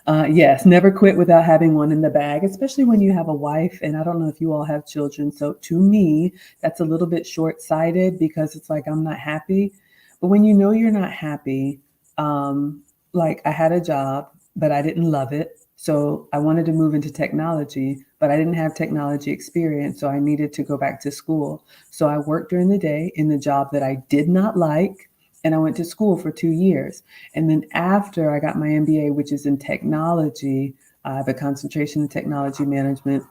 A: Yes, never quit without having one in the bag, especially when you have a wife. And I don't know if you all have children. So to me, that's a little bit short-sighted because it's like I'm not happy. But when you know you're not happy, like I had a job, but I didn't love it. So I wanted to move into technology, but I didn't have technology experience. So I needed to go back to school. So I worked during the day in the job that I did not like. And I went to school for 2 years. And then after I got my MBA, which is in technology, I have a concentration in technology management.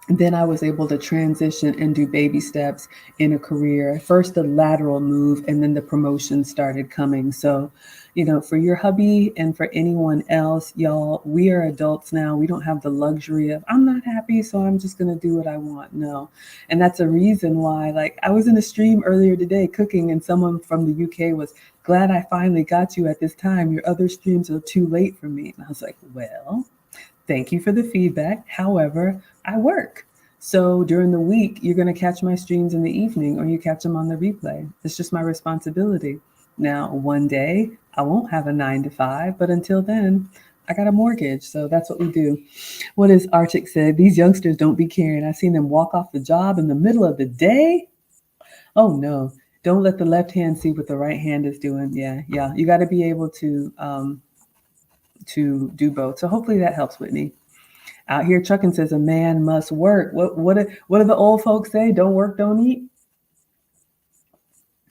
A: Then I was able to transition and do baby steps in a career. First the lateral move, and then the promotion started coming. So, for your hubby and for anyone else, y'all, we are adults now. We don't have the luxury of, I'm not happy, so I'm just going to do what I want. No. And that's a reason why, like, I was in a stream earlier today cooking, and someone from the UK was glad I finally got you at this time. Your other streams are too late for me. And I was like, well, thank you for the feedback. However, I work. So during the week, you're going to catch my streams in the evening or you catch them on the replay. It's just my responsibility. Now, one day I won't have a 9 to 5, but until then, I got a mortgage. So that's what we do. What is Arctic said? These youngsters don't be caring. I've seen them walk off the job in the middle of the day. Oh no, don't let the left hand see what the right hand is doing. Yeah. You got to be able to do both. So hopefully that helps, Whitney. Out here, Chuckin says a man must work. What do the old folks say? Don't work, don't eat.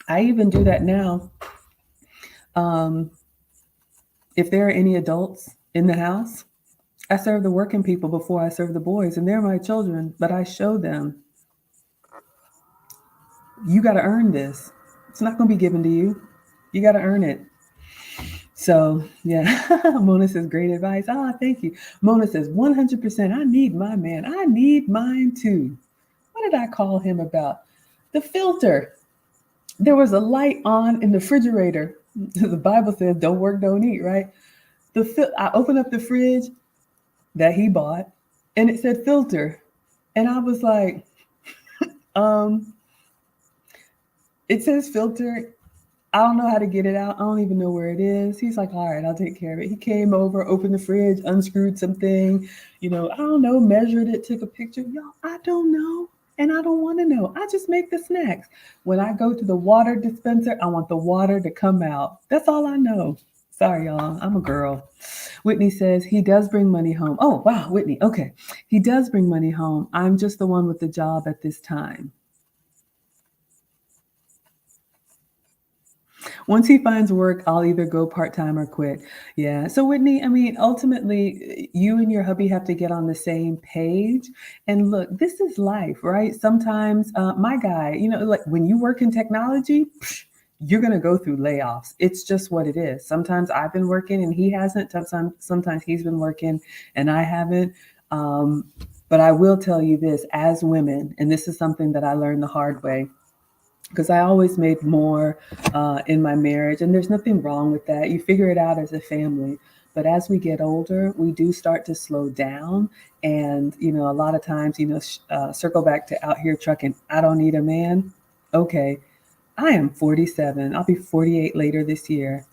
A: I even do that now. If there are any adults in the house, I serve the working people before I serve the boys, and they're my children, but I show them, you got to earn this. It's not going to be given to you. You got to earn it. So, yeah, Mona says, great advice. Thank you. Mona says, 100%. I need my man. I need mine too. What did I call him about? The filter. There was a light on in the refrigerator. The Bible says, don't work, don't eat, right? I opened up the fridge that he bought, and it said filter. And I was like, it says filter. I don't know how to get it out. I don't even know where it is. He's like, all right, I'll take care of it. He came over, opened the fridge, unscrewed something, I don't know, measured it, took a picture. Y'all, I don't know. And I don't want to know. I just make the snacks. When I go to the water dispenser, I want the water to come out. That's all I know. Sorry, y'all. I'm a girl. Whitney says he does bring money home. Oh, wow, Whitney. Okay. He does bring money home. I'm just the one with the job at this time. Once he finds work, I'll either go part-time or quit. Yeah. So Whitney, I mean, ultimately, you and your hubby have to get on the same page. And look, this is life, right? Sometimes, my guy, like when you work in technology, you're going to go through layoffs. It's just what it is. Sometimes I've been working and he hasn't. Sometimes he's been working and I haven't. But I will tell you this, as women, and this is something that I learned the hard way, because I always made more in my marriage, and there's nothing wrong with that. You figure it out as a family. But as we get older, we do start to slow down. And, a lot of times, circle back to out here trucking, I don't need a man. Okay, I am 47. I'll be 48 later this year.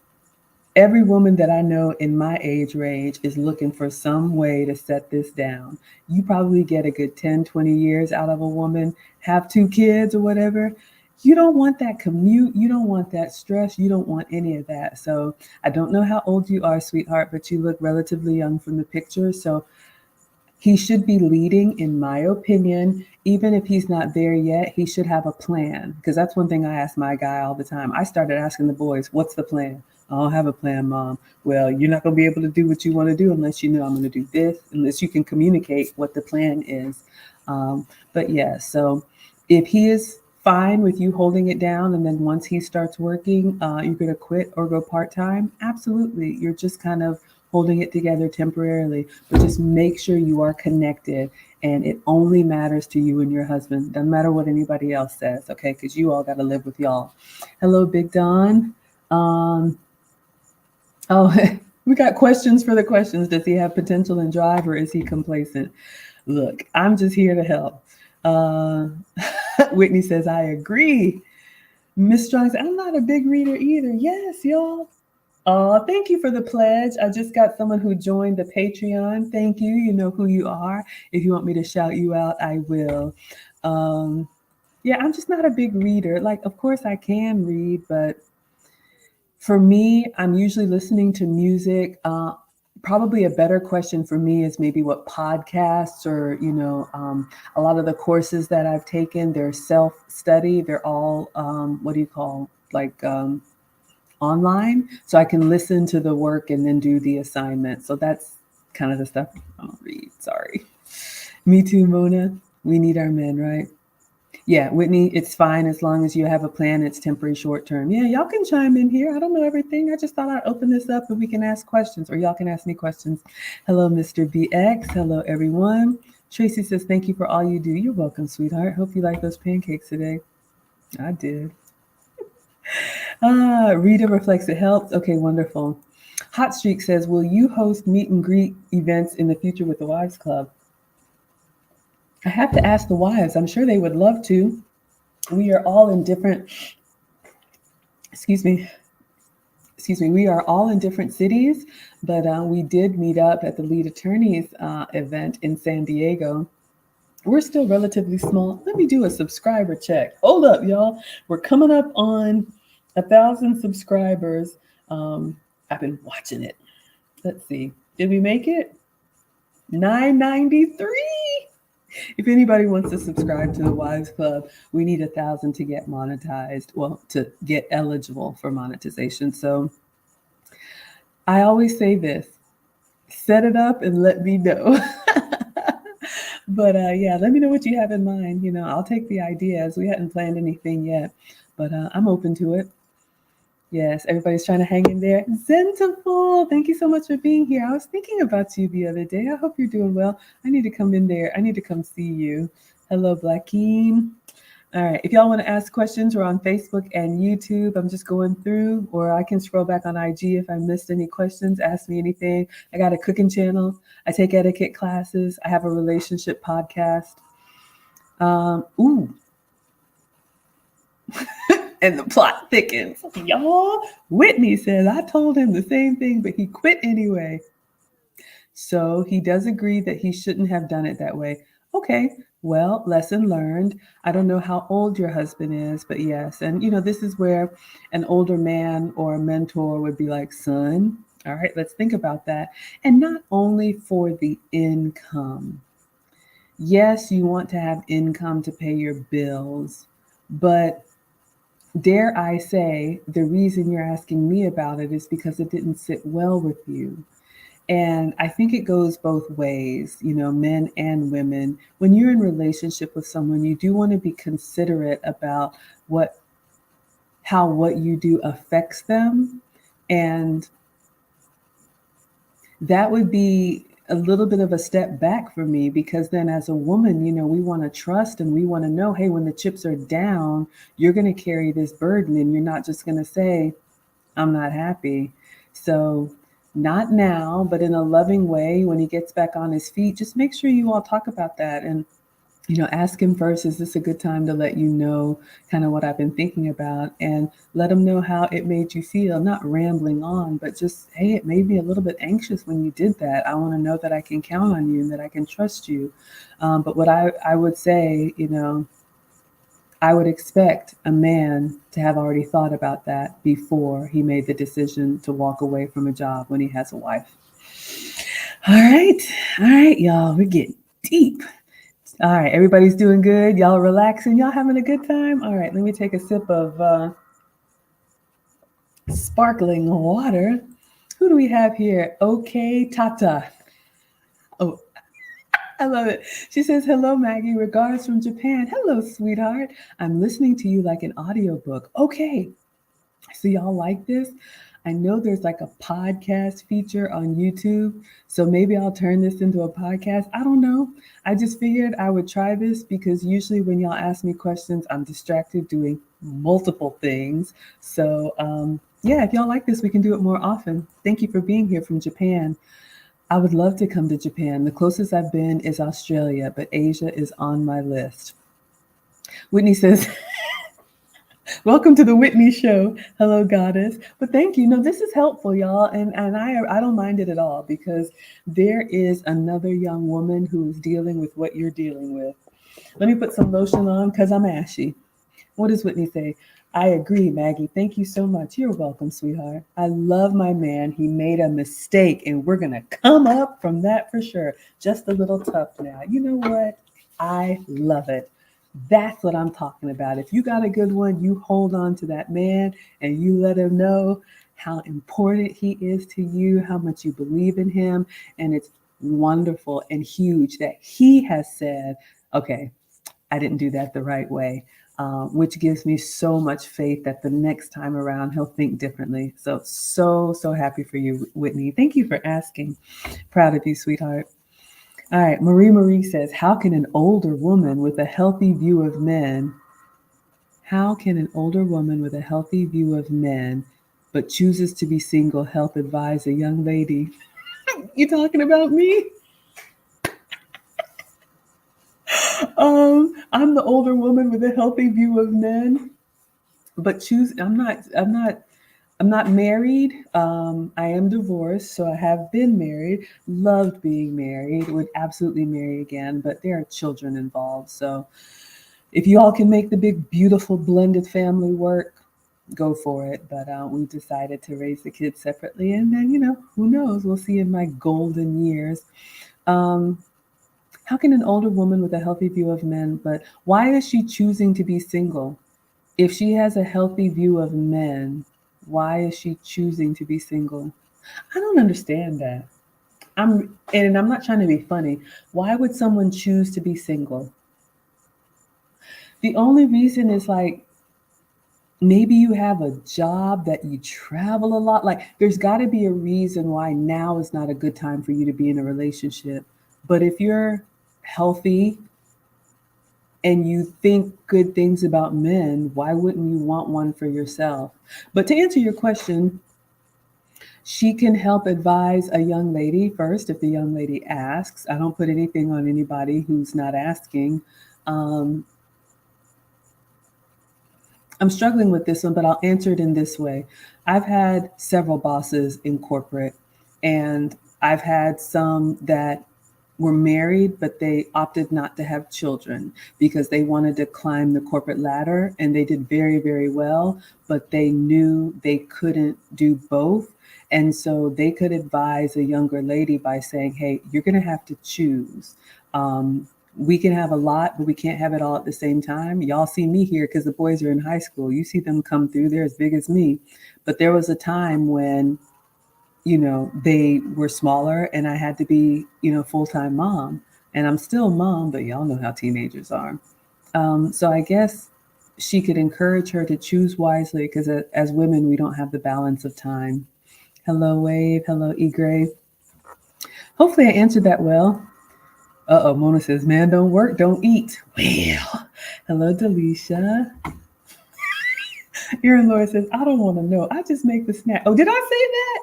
A: Every woman that I know in my age range is looking for some way to set this down. You probably get a good 10, 20 years out of a woman, have 2 kids or whatever. You don't want that commute. You don't want that stress. You don't want any of that. So I don't know how old you are, sweetheart, but you look relatively young from the picture. So he should be leading, in my opinion. Even if he's not there yet, he should have a plan. Because that's one thing I ask my guy all the time. I started asking the boys, what's the plan? I don't have a plan, Mom. Well, you're not going to be able to do what you want to do unless you know I'm going to do this, unless you can communicate what the plan is. But yeah, so if he is fine with you holding it down, and then once he starts working, you're going to quit or go part-time, absolutely. You're just kind of holding it together temporarily, but just make sure you are connected and it only matters to you and your husband. Doesn't matter what anybody else says, okay? Because you all got to live with y'all. Hello, Big Don. Oh, we got questions for the questions. Does he have potential and drive or is he complacent? Look, I'm just here to help. Whitney says, I agree. Miss Strong says, I'm not a big reader either. Yes, y'all. Thank you for the pledge. I just got someone who joined the Patreon. Thank you. You know who you are. If you want me to shout you out, I will. Yeah, I'm just not a big reader. Like, of course I can read, but for me, I'm usually listening to music. Probably a better question for me is maybe what podcasts or, a lot of the courses that I've taken, they're self-study. They're all, online. So I can listen to the work and then do the assignment. So that's kind of the stuff I don't read. Sorry. Me too, Mona. We need our men, right? Yeah, Whitney, it's fine as long as you have a plan. It's temporary, short term. Yeah, y'all can chime in here. I don't know everything. I just thought I'd open this up and we can ask questions or y'all can ask me questions. Hello, Mr. BX. Hello, everyone. Tracy says, thank you for all you do. You're welcome, sweetheart. Hope you like those pancakes today. I did. Rita reflects it helps. Okay, wonderful. Hot Streak says, will you host meet and greet events in the future with the Wives Club? I have to ask the wives. I'm sure they would love to. We are all in different, we are all in different cities, but we did meet up at the Lead Attorneys event in San Diego. We're still relatively small. Let me do a subscriber check. Hold up, y'all. We're coming up on 1,000 subscribers. I've been watching it. Let's see. Did we make it? 993. If anybody wants to subscribe to the Wives Club, we need 1,000 to get monetized. Well, to get eligible for monetization. So I always say this, set it up and let me know. But yeah, let me know what you have in mind. I'll take the ideas. We hadn't planned anything yet, but I'm open to it. Yes, everybody's trying to hang in there. Zentiful, thank you so much for being here. I was thinking about you the other day. I hope you're doing well. I need to come in there. I need to come see you. Hello, Blackeen. All right, if y'all want to ask questions, we're on Facebook and YouTube. I'm just going through, or I can scroll back on IG if I missed any questions. Ask me anything. I got a cooking channel. I take etiquette classes. I have a relationship podcast. And the plot thickens. Y'all, Whitney says, I told him the same thing, but he quit anyway. So he does agree that he shouldn't have done it that way. Okay, well, lesson learned. I don't know how old your husband is, but yes. And, this is where an older man or a mentor would be like, son, all right, let's think about that. And not only for the income. Yes, you want to have income to pay your bills, but dare I say, the reason you're asking me about it is because it didn't sit well with you. And I think it goes both ways, men and women. When you're in relationship with someone, you do want to be considerate about how what you do affects them. And that would be a little bit of a step back for me, because then as a woman, we want to trust and we want to know, hey, when the chips are down, you're going to carry this burden and you're not just going to say, I'm not happy. So not now, but in a loving way, when he gets back on his feet, just make sure you all talk about that and, ask him first, is this a good time to let you know kind of what I've been thinking about, and let him know how it made you feel, not rambling on, but just, hey, it made me a little bit anxious when you did that. I want to know that I can count on you and that I can trust you. But what I would say, I would expect a man to have already thought about that before he made the decision to walk away from a job when he has a wife. All right, y'all, we're getting deep. All right, everybody's doing good. Y'all relaxing? Y'all having a good time? All right, let me take a sip of sparkling water. Who do we have here? Okay, Tata. Oh, I love it. She says, hello, Maggie. Regards from Japan. Hello, sweetheart. I'm listening to you like an audiobook. Okay. So y'all like this? I know there's like a podcast feature on YouTube, so maybe I'll turn this into a podcast. I don't know. I just figured I would try this because usually when y'all ask me questions, I'm distracted doing multiple things. So, yeah, if y'all like this, we can do it more often. Thank you for being here from Japan. I would love to come to Japan. The closest I've been is Australia, but Asia is on my list. Whitney says, welcome to the Whitney Show. Hello, goddess. But thank you. No, this is helpful, y'all. And I don't mind it at all because there is another young woman who is dealing with what you're dealing with. Let me put some lotion on because I'm ashy. What does Whitney say? I agree, Maggie. Thank you so much. You're welcome, sweetheart. I love my man. He made a mistake, and we're going to come up from that for sure. Just a little tough now. You know what? I love it. That's what I'm talking about. If you got a good one, you hold on to that man and you let him know how important he is to you, how much you believe in him. And it's wonderful and huge that he has said, okay, I didn't do that the right way, which gives me so much faith that the next time around he'll think differently. So happy for you, Whitney. Thank you for asking. Proud of you, sweetheart. All right, Marie says, how can an older woman with a healthy view of men, how can an older woman with a healthy view of men but chooses to be single help advise a young lady? You talking about me? I'm the older woman with a healthy view of men, but I'm not married. I am divorced, so I have been married. Loved being married. Would absolutely marry again, but there are children involved. So if you all can make the big, beautiful blended family work, go for it. But we decided to raise the kids separately, and then who knows? We'll see in my golden years. How can an older woman with a healthy view of men, but why is she choosing to be single? If she has a healthy view of men, why is she choosing to be single? I don't understand that. I'm not trying to be funny. Why would someone choose to be single? The only reason is like maybe you have a job that you travel a lot. Like there's got to be a reason why now is not a good time for you to be in a relationship. But if you're healthy and you think good things about men, why wouldn't you want one for yourself? But to answer your question, she can help advise a young lady first if the young lady asks. I don't put anything on anybody who's not asking. I'm struggling with this one, but I'll answer it in this way. I've had several bosses in corporate, and I've had some that were married, but they opted not to have children because they wanted to climb the corporate ladder, and they did very, very well, but they knew they couldn't do both. And so they could advise a younger lady by saying, hey, you're going to have to choose. We can have a lot, but we can't have it all at the same time. Y'all see me here because the boys are in high school. You see them come through, they're as big as me. But there was a time when they were smaller and I had to be, full-time mom. And I'm still mom, but y'all know how teenagers are. So I guess she could encourage her to choose wisely because as women, we don't have the balance of time. Hello, Wave. Hello, E-Gray. Hopefully I answered that well. Uh-oh, Mona says, man, don't work, don't eat. Well, hello, Delisha. Erin Laura says, I don't want to know. I just make the snack. Oh, did I say that?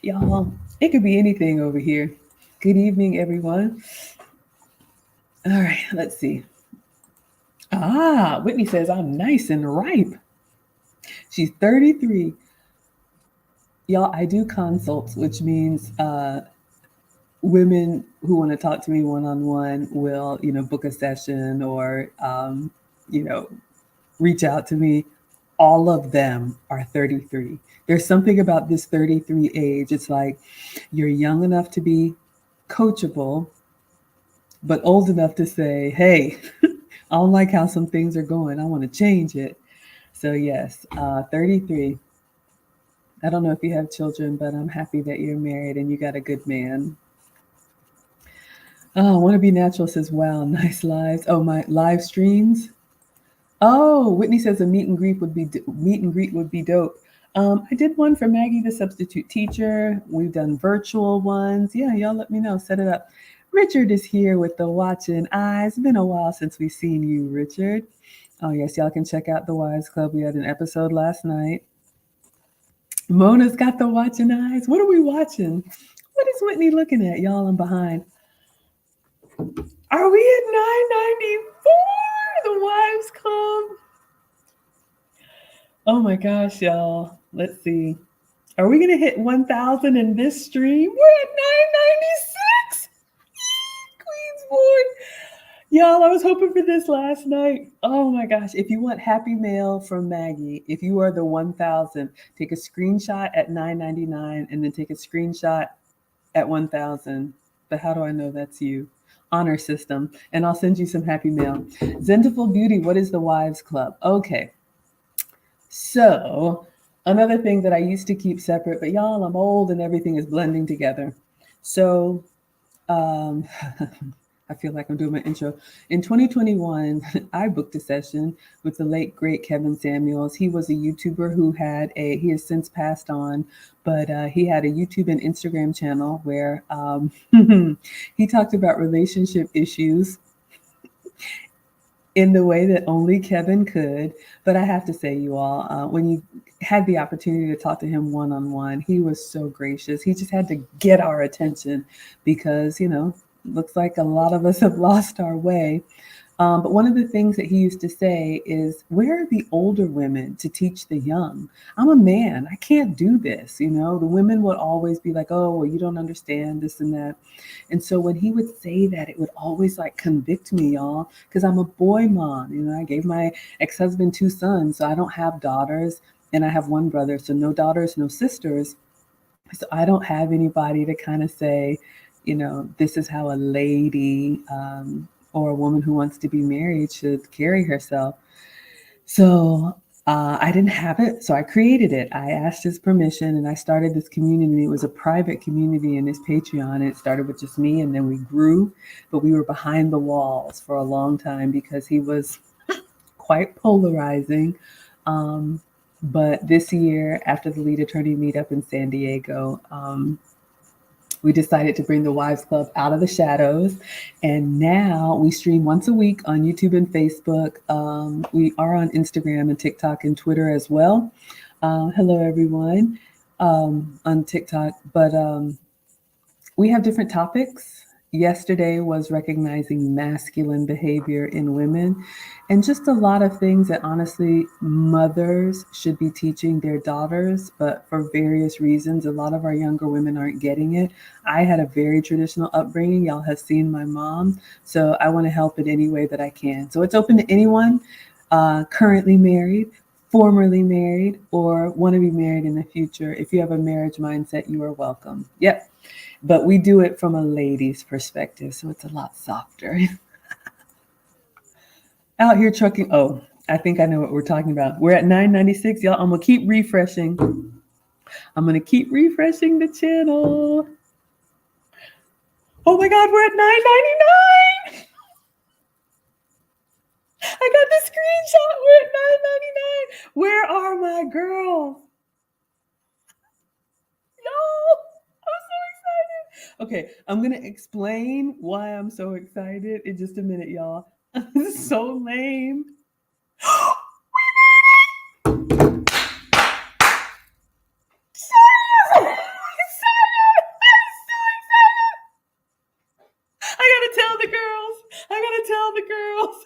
A: Y'all, it could be anything over here. Good evening, everyone. All right, let's see. Whitney says, I'm nice and ripe. She's 33. Y'all, I do consults, which means women who want to talk to me one-on-one will, book a session or, reach out to me. All of them are 33. There's something about this 33 age. It's like you're young enough to be coachable, but old enough to say, hey, I don't like how some things are going. I want to change it. So yes, 33. I don't know if you have children, but I'm happy that you're married and you got a good man. Oh, Want to Be Natural says, wow, nice lives. Oh, my live streams. Oh, Whitney says a meet and greet would be dope. I did one for Maggie, the substitute teacher. We've done virtual ones. Yeah, y'all let me know. Set it up. Richard is here with the watching eyes. It's been a while since we've seen you, Richard. Oh yes, y'all can check out the Wives Club. We had an episode last night. Mona's got the watching eyes. What are we watching? What is Whitney looking at? Y'all, I'm behind. Are we at 994? The Wives Club. Oh my gosh, y'all. Let's see. Are we going to hit 1,000 in this stream? We're at 996. Queensboard. Y'all, I was hoping for this last night. Oh my gosh. If you want happy mail from Maggie, if you are the 1,000, take a screenshot at 999 and then take a screenshot at 1,000. But how do I know that's you? Honor system. And I'll send you some happy mail. Zentiful Beauty, what is the Wives Club? Okay. So, another thing that I used to keep separate, but y'all, I'm old and everything is blending together. So, I feel like I'm doing my intro. In 2021, I booked a session with the late, great Kevin Samuels. He was a YouTuber who he has since passed on, but he had a YouTube and Instagram channel where he talked about relationship issues in the way that only Kevin could. But I have to say, you all, when you had the opportunity to talk to him one-on-one, he was so gracious. He just had to get our attention because, looks like a lot of us have lost our way. But one of the things that he used to say is, where are the older women to teach the young? I'm a man. I can't do this. The women would always be like, oh, well, you don't understand this and that. And so when he would say that, it would always like convict me, y'all, because I'm a boy mom. I gave my ex-husband 2 sons, so I don't have daughters, and I have 1 brother, so no daughters, no sisters. So I don't have anybody to kind of say, this is how a lady or a woman who wants to be married should carry herself. So I didn't have it, so I created it. I asked his permission, and I started this community. It was a private community in his Patreon, and it started with just me, and then we grew, but we were behind the walls for a long time because he was quite polarizing. But this year, after the lead attorney meetup in San Diego, we decided to bring the Wives Club out of the shadows. And now we stream once a week on YouTube and Facebook. We are on Instagram and TikTok and Twitter as well. Hello, everyone, on TikTok. But we have different topics. Yesterday was recognizing masculine behavior in women, and just a lot of things that honestly mothers should be teaching their daughters, but for various reasons, a lot of our younger women aren't getting it. I had a very traditional upbringing. Y'all have seen my mom, so I want to help in any way that I can. So it's open to anyone currently married, formerly married, or want to be married in the future. If you have a marriage mindset, you are welcome. Yep. But we do it from a lady's perspective, so it's a lot softer. Out here trucking. Oh, I think I know what we're talking about. We're at 996, y'all. I'm going to keep refreshing. I'm going to keep refreshing the channel. Oh my God, we're at 999. I got the screenshot. We're at 999. Where are my girls? No. Okay, I'm going to explain why I'm so excited in just a minute, y'all. This is so lame. I gotta tell the girls.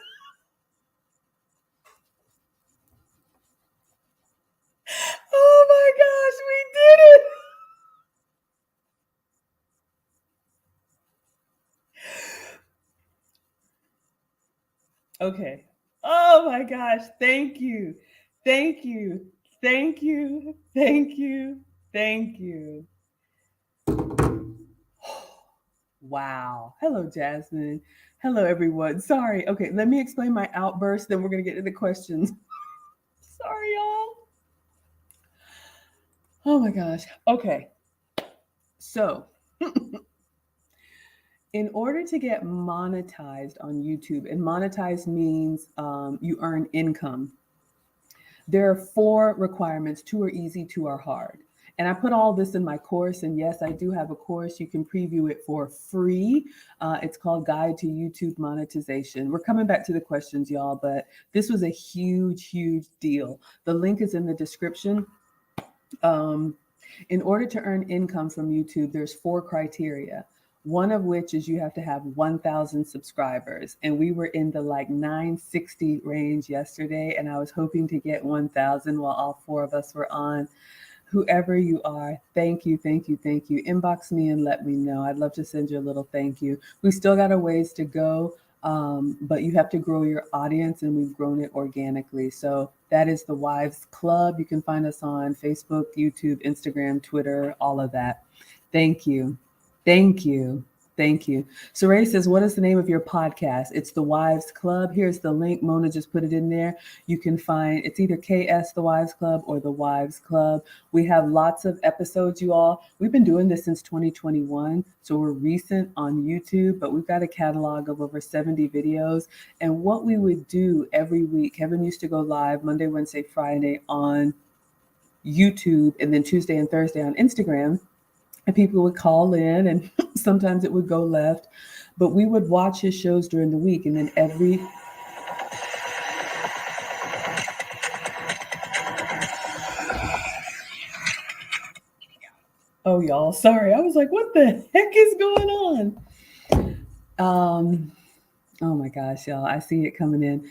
A: Oh my gosh, we did it. Okay. Oh my gosh. Thank you. Thank you. Thank you. Thank you. Thank you. Wow. Hello, Jasmine. Hello, everyone. Sorry. Okay, let me explain my outburst, then we're going to get into questions. Sorry, y'all. Oh my gosh. Okay. So, In order to get monetized on YouTube, and monetized means you earn income, there are 4 requirements. 2 are easy, 2 are hard. And I put all this in my course. And yes, I do have a course. You can preview it for free. It's called Guide to YouTube Monetization. We're coming back to the questions, y'all, but this was a huge, huge deal. The link is in the description. In order to earn income from YouTube, there's 4 criteria. One of which is you have to have 1,000 subscribers. And we were in the like 960 range yesterday. And I was hoping to get 1,000 while all 4 of us were on. Whoever you are, thank you, thank you, thank you. Inbox me and let me know. I'd love to send you a little thank you. We still got a ways to go, but you have to grow your audience, and we've grown it organically. So that is the Wives Club. You can find us on Facebook, YouTube, Instagram, Twitter, all of that. Thank you. Thank you. Thank you. Saray says, what is the name of your podcast? It's the Wives Club. Here's the link. Mona just put it in there. You can find, it's either KS The Wives Club or The Wives Club. We have lots of episodes, you all. We've been doing this since 2021. So we're recent on YouTube, but we've got a catalog of over 70 videos. And what we would do every week, Kevin used to go live Monday, Wednesday, Friday on YouTube, and then Tuesday and Thursday on Instagram. And people would call in, and sometimes it would go left, but we would watch his shows during the week. And then oh, y'all, sorry. I was like, what the heck is going on? Oh my gosh, y'all, I see it coming in.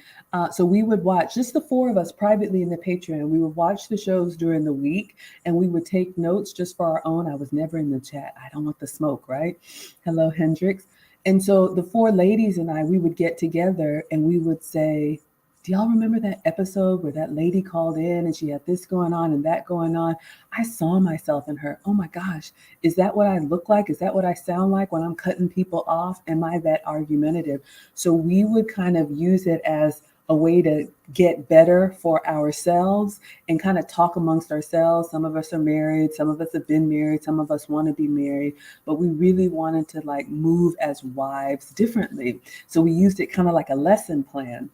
A: So we would watch, just the 4 of us privately in the Patreon. We would watch the shows during the week, and we would take notes just for our own. I was never in the chat. I don't want the smoke, right? Hello, Hendrix. And so the 4 ladies and I, we would get together and we would say, do y'all remember that episode where that lady called in and she had this going on and that going on? I saw myself in her. Oh my gosh, is that what I look like? Is that what I sound like when I'm cutting people off? Am I that argumentative? So we would kind of use it as a way to get better for ourselves and kind of talk amongst ourselves. Some of us are married, some of us have been married, some of us want to be married, but we really wanted to like move as wives differently. So we used it kind of like a lesson plan.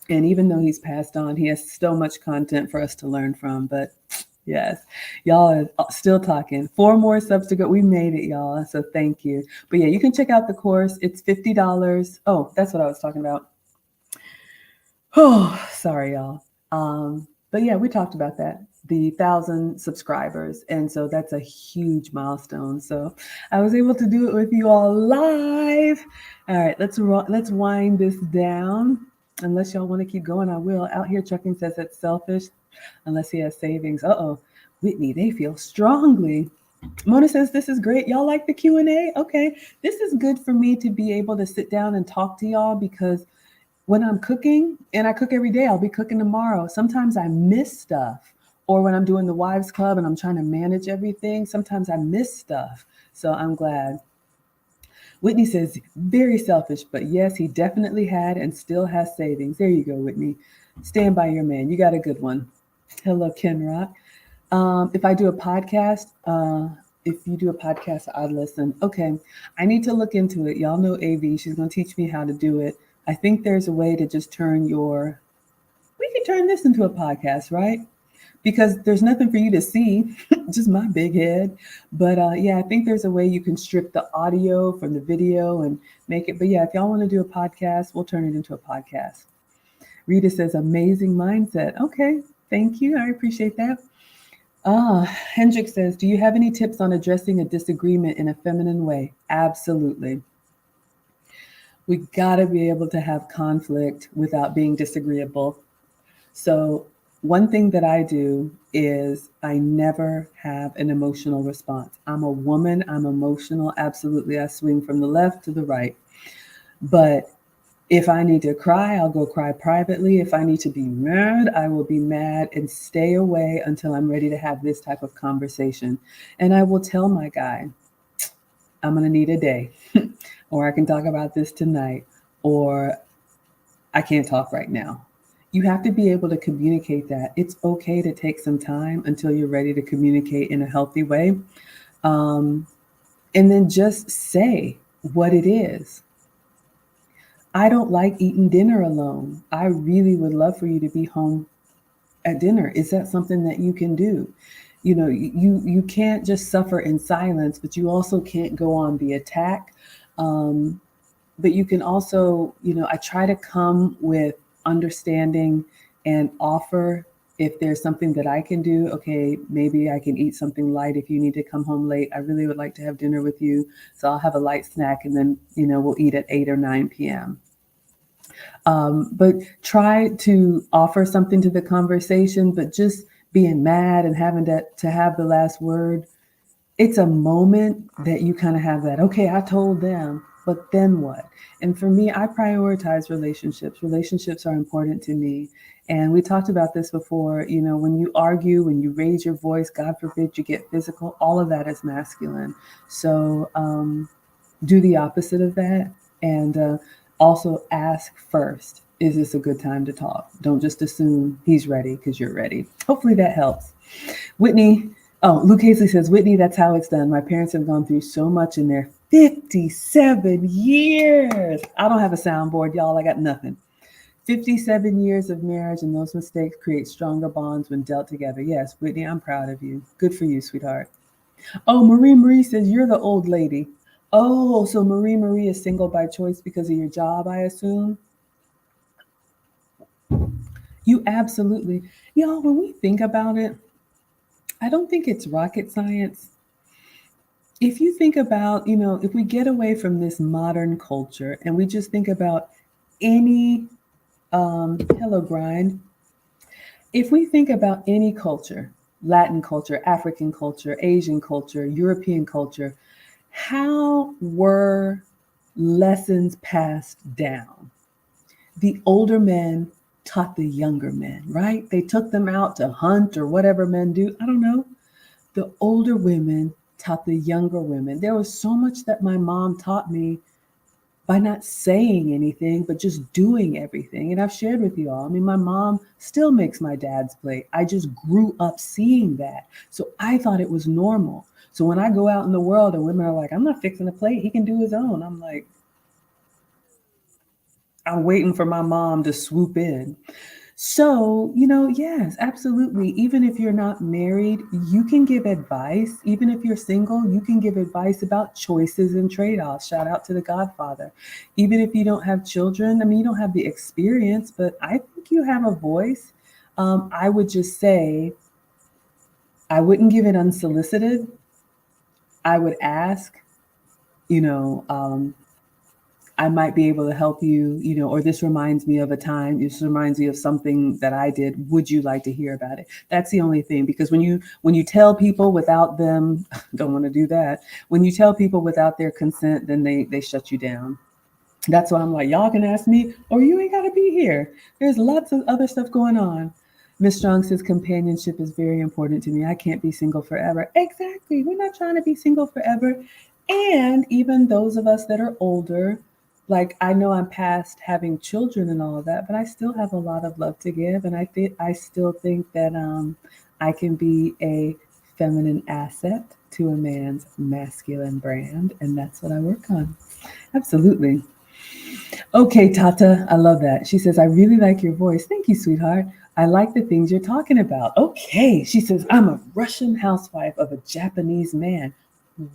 A: And even though he's passed on, he has so much content for us to learn from. But yes, y'all are still talking. 4 more subs to go. We made it, y'all. So thank you. But yeah, you can check out the course. It's $50. Oh, that's what I was talking about. Oh, sorry, y'all. But yeah, we talked about that. The 1,000 subscribers. And so that's a huge milestone. So I was able to do it with you all live. All right, let's wind this down. Unless y'all want to keep going, I will. Out here, Chucking says that's selfish. Unless he has savings. Uh-oh. Whitney, they feel strongly. Mona says, this is great. Y'all like the Q&A? Okay. This is good for me to be able to sit down and talk to y'all, because when I'm cooking, and I cook every day, I'll be cooking tomorrow. Sometimes I miss stuff. Or when I'm doing the Wives Club and I'm trying to manage everything, sometimes I miss stuff. So I'm glad. Whitney says, very selfish, but yes, he definitely had and still has savings. There you go, Whitney. Stand by your man. You got a good one. Hello, Ken Rock. If I do a podcast, if you do a podcast, I'd listen. Okay, I need to look into it. Y'all know AV. She's going to teach me how to do it. I think there's a way to just we can turn this into a podcast, right? Because there's nothing for you to see, just my big head. But yeah, I think there's a way you can strip the audio from the video and make it. But yeah, if y'all want to do a podcast, we'll turn it into a podcast. Rita says, amazing mindset. Okay, thank you. I appreciate that. Hendrik says, do you have any tips on addressing a disagreement in a feminine way? Absolutely. We got to be able to have conflict without being disagreeable. So one thing that I do is I never have an emotional response. I'm a woman. I'm emotional. Absolutely. I swing from the left to the right. But if I need to cry, I'll go cry privately. If I need to be mad, I will be mad and stay away until I'm ready to have this type of conversation. And I will tell my guy, I'm going to need a day, or I can talk about this tonight, or I can't talk right now. You have to be able to communicate that. It's okay to take some time until you're ready to communicate in a healthy way. And then just say, what it is. I don't like eating dinner alone. I really would love for you to be home at dinner. Is that something that you can do? You can't just suffer in silence, but you also can't go on the attack. Um, but you can also, I try to come with understanding and offer if there's something that I can do. Okay, maybe I can eat something light if you need to come home late. I really would like to have dinner with you. So I'll have a light snack and then, we'll eat at 8 or 9 p.m. But try to offer something to the conversation, but just being mad and having to have the last word, it's a moment that you kind of have that, okay, I told them, but then what? And for me, I prioritize relationships. Relationships are important to me. And we talked about this before, when you argue, when you raise your voice, God forbid you get physical, all of that is masculine. So do the opposite of that. And also ask first, is this a good time to talk? Don't just assume he's ready because you're ready. Hopefully that helps. Whitney, Luke Hazley says, Whitney, that's how it's done. My parents have gone through so much in their 57 years. I don't have a soundboard, y'all. I got nothing. 57 years of marriage, and those mistakes create stronger bonds when dealt together. Yes, Whitney, I'm proud of you. Good for you, sweetheart. Oh, Marie says, you're the old lady. Oh, so Marie is single by choice because of your job, I assume? You absolutely. Y'all, when we think about it, I don't think it's rocket science. If you think about, if we get away from this modern culture and we just think about any, hello, Grind. If we think about any culture, Latin culture, African culture, Asian culture, European culture, how were lessons passed down? The older men taught the younger men, right? They took them out to hunt or whatever men do. I don't know. The older women taught the younger women. There was so much that my mom taught me by not saying anything, but just doing everything. And I've shared with you all. I mean, my mom still makes my dad's plate. I just grew up seeing that. So I thought it was normal. So when I go out in the world and women are like, I'm not fixing a plate, he can do his own. I'm like, I'm waiting for my mom to swoop in. So, yes, absolutely. Even if you're not married, you can give advice. Even if you're single, you can give advice about choices and trade-offs. Shout out to the Godfather. Even if you don't have children, I mean, you don't have the experience, but I think you have a voice. I would just say, I wouldn't give it unsolicited. I would ask, I might be able to help you, or this reminds me of a time, this reminds me of something that I did. Would you like to hear about it? That's the only thing, because when you tell people without them, don't want to do that. When you tell people without their consent, then they shut you down. That's why I'm like, y'all can ask me, or you ain't got to be here. There's lots of other stuff going on. Miss Strong says companionship is very important to me. I can't be single forever. Exactly. We're not trying to be single forever. And even those of us that are older, like I know I'm past having children and all of that, but I still have a lot of love to give. And I still think that I can be a feminine asset to a man's masculine brand. And that's what I work on. Absolutely. Okay, Tata, I love that. She says, I really like your voice. Thank you, sweetheart. I like the things you're talking about. Okay, she says, I'm a Russian housewife of a Japanese man.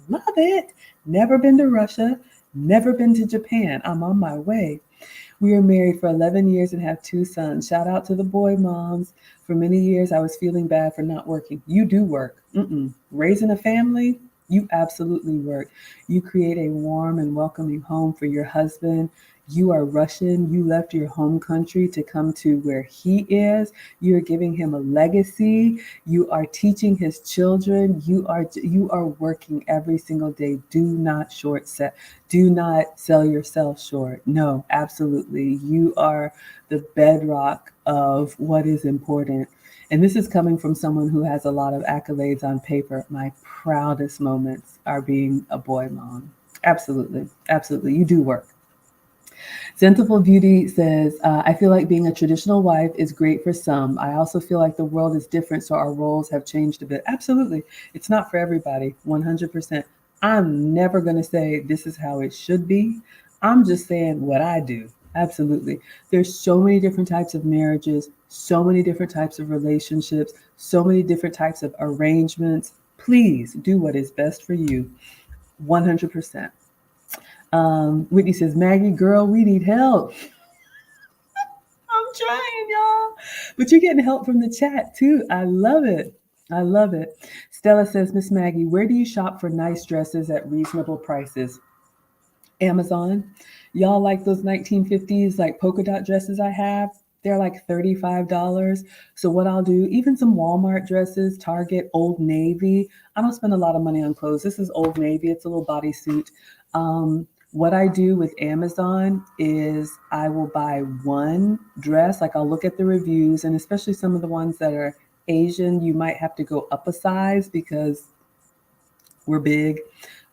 A: Love it. Never been to Russia, never been to Japan. I'm on my way. We are married for 11 years and have 2 sons. Shout out to the boy moms. For many years, I was feeling bad for not working. You do work. Raising a family, you absolutely work. You create a warm and welcoming home for your husband. You are Russian. You left your home country to come to where he is. You're giving him a legacy. You are teaching his children. You are working every single day. Do not do not sell yourself short. No, absolutely. You are the bedrock of what is important. And this is coming from someone who has a lot of accolades on paper. My proudest moments are being a boy mom. Absolutely. Absolutely. You do work. Zentiful Beauty says, I feel like being a traditional wife is great for some. I also feel like the world is different, so our roles have changed a bit. Absolutely. It's not for everybody, 100%. I'm never going to say this is how it should be. I'm just saying what I do. Absolutely. There's so many different types of marriages, so many different types of relationships, so many different types of arrangements. Please do what is best for you. 100%. Whitney says, Maggie, girl, we need help. I'm trying, y'all. But you're getting help from the chat too. I love it. I love it. Stella says, Miss Maggie, where do you shop for nice dresses at reasonable prices? Amazon. Y'all like those 1950s like polka dot dresses I have? They're like $35. So what I'll do, even some Walmart dresses, Target, Old Navy. I don't spend a lot of money on clothes. This is Old Navy. It's a little bodysuit. What I do with Amazon is I will buy one dress. Like I'll look at the reviews, and especially some of the ones that are Asian, you might have to go up a size because we're big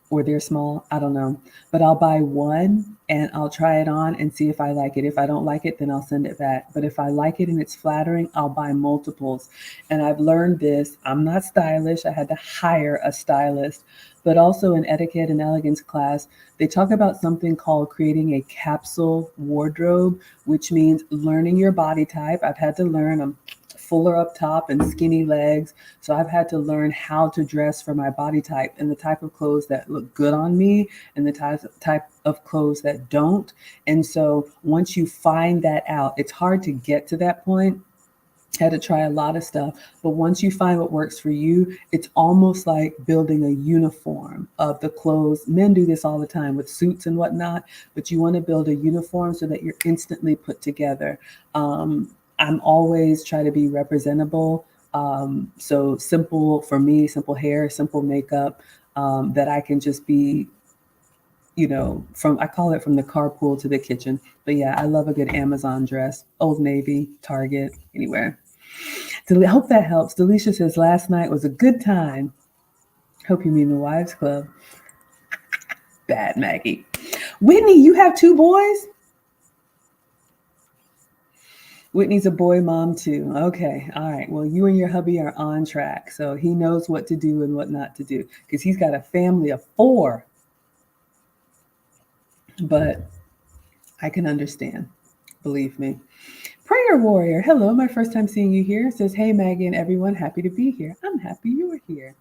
A: or they're small. I don't know. But I'll buy one and I'll try it on and see if I like it. If I don't like it, then I'll send it back. But if I like it and it's flattering, I'll buy multiples. And I've learned this. I'm not stylish. I had to hire a stylist. But also in etiquette and elegance class, they talk about something called creating a capsule wardrobe, which means learning your body type. I've had to learn. I'm fuller up top and skinny legs. So I've had to learn how to dress for my body type and the type of clothes that look good on me and the type of clothes that don't. And so once you find that out, it's hard to get to that point. Had to try a lot of stuff, but once you find what works for you, it's almost like building a uniform of the clothes. Men do this all the time with suits and whatnot, but you want to build a uniform so that you're instantly put together. I'm always try to be representable. So simple for me, simple hair, simple makeup, that I can just be, I call it from the carpool to the kitchen. But yeah, I love a good Amazon dress, Old Navy, Target, anywhere. I hope that helps. Delisha says, last night was a good time. Hope you mean the Wives Club. Bad Maggie. Whitney, you have two boys? Whitney's a boy mom too. Okay. All right. Well, you and your hubby are on track. So he knows what to do and what not to do because he's got a family of 4. But I can understand. Believe me. Prayer Warrior. Hello. My first time seeing you here. Says, hey, Maggie and everyone. Happy to be here. I'm happy you were here.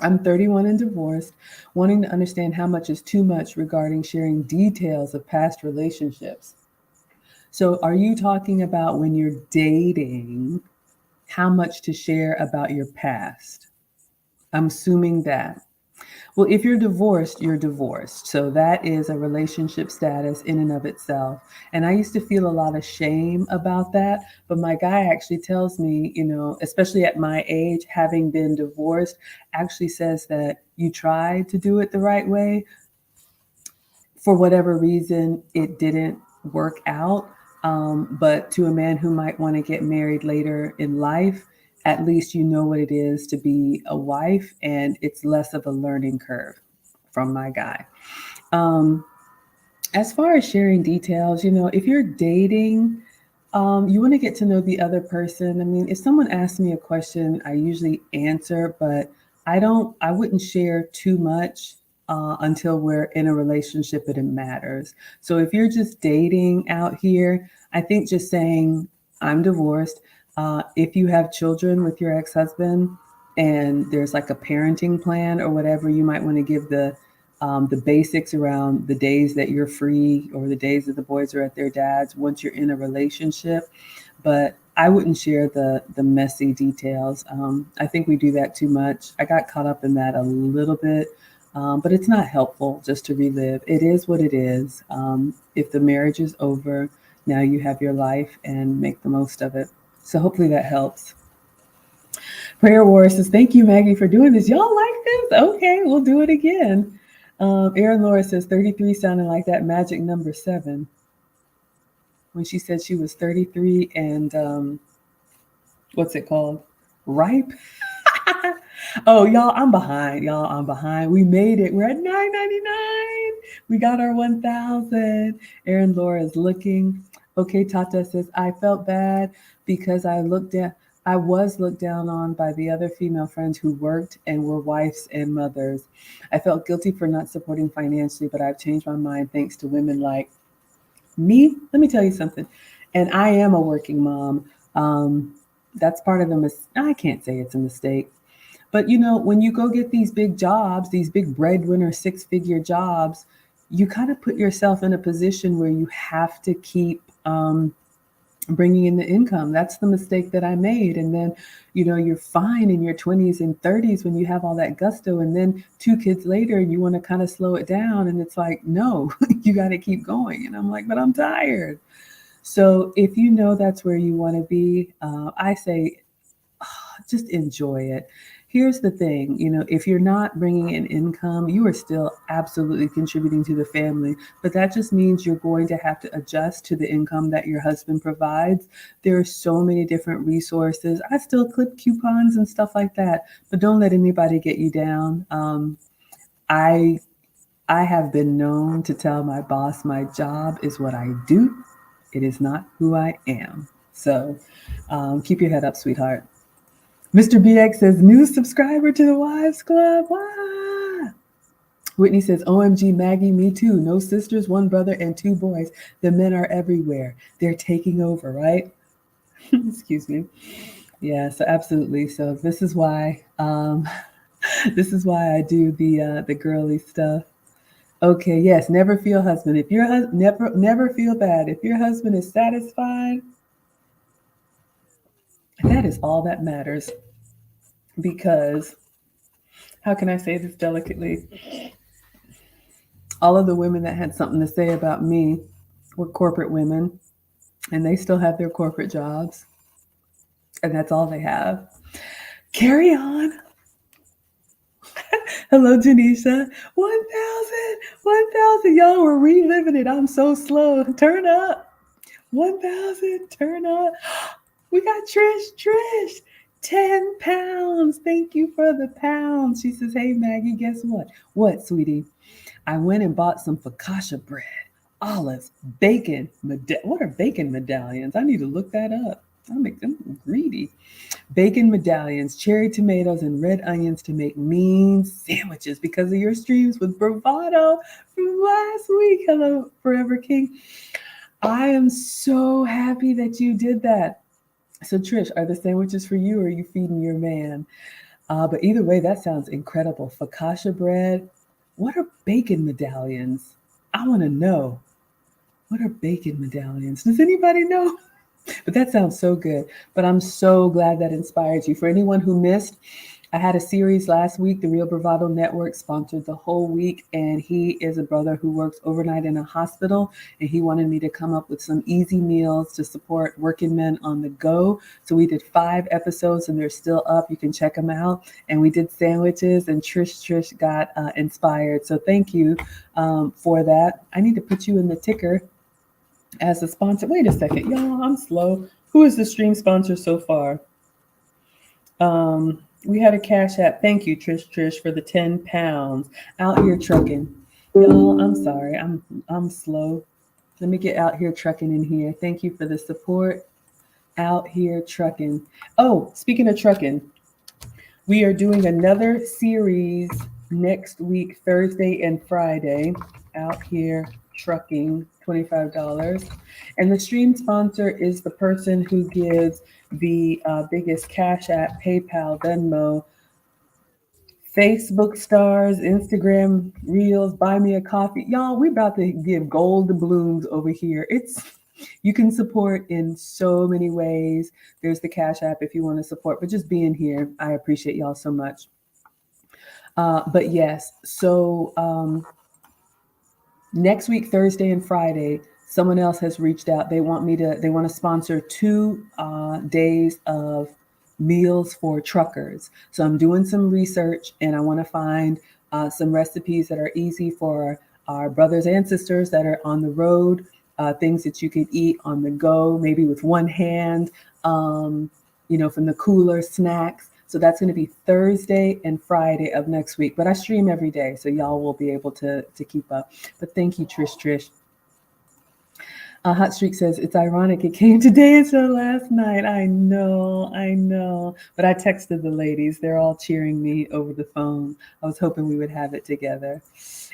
A: I'm 31 and divorced, wanting to understand how much is too much regarding sharing details of past relationships. So are you talking about when you're dating, how much to share about your past? I'm assuming that. Well, if you're divorced, you're divorced. So that is a relationship status in and of itself. And I used to feel a lot of shame about that. But my guy actually tells me, especially at my age, having been divorced, actually says that you tried to do it the right way. For whatever reason, it didn't work out. But to a man who might want to get married later in life, at least you know what it is to be a wife, and it's less of a learning curve from my guy. As far as sharing details, if you're dating, you want to get to know the other person. I mean, if someone asks me a question, I usually answer, but I wouldn't share too much until we're in a relationship and it matters. So if you're just dating out here, I think just saying, I'm divorced. If you have children with your ex-husband and there's like a parenting plan or whatever, you might want to give the basics around the days that you're free or the days that the boys are at their dad's once you're in a relationship. But I wouldn't share the messy details. I think we do that too much. I got caught up in that a little bit. But it's not helpful just to relive. It is what it is. If the marriage is over, now you have your life and make the most of it. So hopefully that helps. Prayer War says, thank you, Maggie, for doing this. Y'all like this? Okay, we'll do it again. Erin Laura says, 33 sounding like that magic number 7. When she said she was 33 and what's it called? Ripe? Oh, y'all, I'm behind. We made it. We're at $9.99. We got our 1,000. Erin Laura is looking. Okay, Tata says, I felt bad because I looked at I was looked down on by the other female friends who worked and were wives and mothers. I felt guilty for not supporting financially, but I've changed my mind thanks to women like me. Let me tell you something. And I am a working mom. That's part of I can't say it's a mistake. But when you go get these big jobs, these big breadwinner 6-figure jobs, you kind of put yourself in a position where you have to keep bringing in the income. That's the mistake that I made. And then, you're fine in your 20s and 30s when you have all that gusto. And then 2 kids later, you want to kind of slow it down. And it's like, no, you got to keep going. And I'm like, but I'm tired. So if you know that's where you want to be, I say, just enjoy it. Here's the thing, if you're not bringing in income, you are still absolutely contributing to the family, but that just means you're going to have to adjust to the income that your husband provides. There are so many different resources. I still clip coupons and stuff like that, but don't let anybody get you down. I have been known to tell my boss my job is what I do. It is not who I am. So keep your head up, sweetheart. Mr. BX says, new subscriber to the Wives Club. Wow. Whitney says, OMG, Maggie, me too. No sisters, 1 brother, and 2 boys. The men are everywhere. They're taking over, right? Excuse me. Yeah, so absolutely. So this is why I do the girly stuff. Okay, yes, never feel husband. If your never feel bad. If your husband is satisfied, that is all that matters. Because, how can I say this delicately? All of the women that had something to say about me were corporate women, and they still have their corporate jobs, and that's all they have. Carry on. Hello, Janisha. 1,000. Y'all, we're reliving it. I'm so slow. Turn up. 1,000. Turn up. We got Trish. 10 pounds. Thank you for the pounds. She says, hey, Maggie, guess what? What, sweetie? I went and bought some focaccia bread, olives, bacon. What are bacon medallions? I need to look that up. I'll make them greedy. Bacon medallions, cherry tomatoes, and red onions to make mean sandwiches because of your streams with bravado from last week. Hello, Forever King. I am so happy that you did that. So Trish, are the sandwiches for you or are you feeding your man? But either way, that sounds incredible. Focaccia bread. What are bacon medallions? I want to know. What are bacon medallions? Does anybody know? But that sounds so good. But I'm so glad that inspired you. For anyone who missed, I had a series last week. The Real Bravado Network sponsored the whole week. And he is a brother who works overnight in a hospital. And he wanted me to come up with some easy meals to support working men on the go. So we did 5 episodes and they're still up. You can check them out. And we did sandwiches and Trish got inspired. So thank you for that. I need to put you in the ticker as a sponsor. Wait a second, y'all, I'm slow. Who is the stream sponsor so far? We had a Cash App. Thank you, Trish, for the 10 pounds. Out here trucking. Y'all, I'm sorry. I'm slow. Let me get Out Here Trucking in here. Thank you for the support. Out Here Trucking. Oh, speaking of trucking, we are doing another series next week, Thursday and Friday. Out Here Trucking, $25. And the stream sponsor is the person who gives the biggest Cash App, PayPal, Venmo, Facebook stars, Instagram reels, buy me a coffee. Y'all, we about to give gold blooms over here. You can support in so many ways. There's the Cash App if you want to support, but just being here, I appreciate y'all so much. But yes, so next week, Thursday and Friday, someone else has reached out. They want to sponsor 2 days of meals for truckers. So I'm doing some research and I want to find some recipes that are easy for our brothers and sisters that are on the road, things that you could eat on the go, maybe with one hand, from the cooler, snacks. So that's going to be Thursday and Friday of next week. But I stream every day, so y'all will be able to keep up. But thank you, Trish. Hot Streak says, it's ironic. It came today instead of last night. I know. But I texted the ladies. They're all cheering me over the phone. I was hoping we would have it together.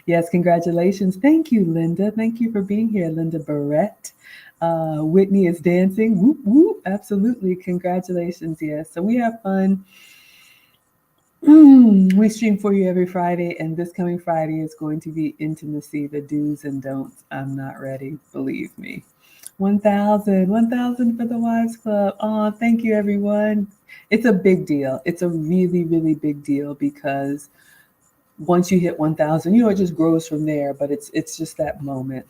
A: Yes, congratulations. Thank you, Linda. Thank you for being here, Linda Barrett. Whitney is dancing. Whoop, whoop. Absolutely. Congratulations. Yes. So we have fun. We stream for you every Friday, and this coming Friday is going to be intimacy, the do's and don'ts. I'm not ready, believe me. 1,000 for the Wives Club. Oh, thank you, everyone. It's a big deal. It's a really, really big deal because once you hit 1,000, it just grows from there, but it's just that moment.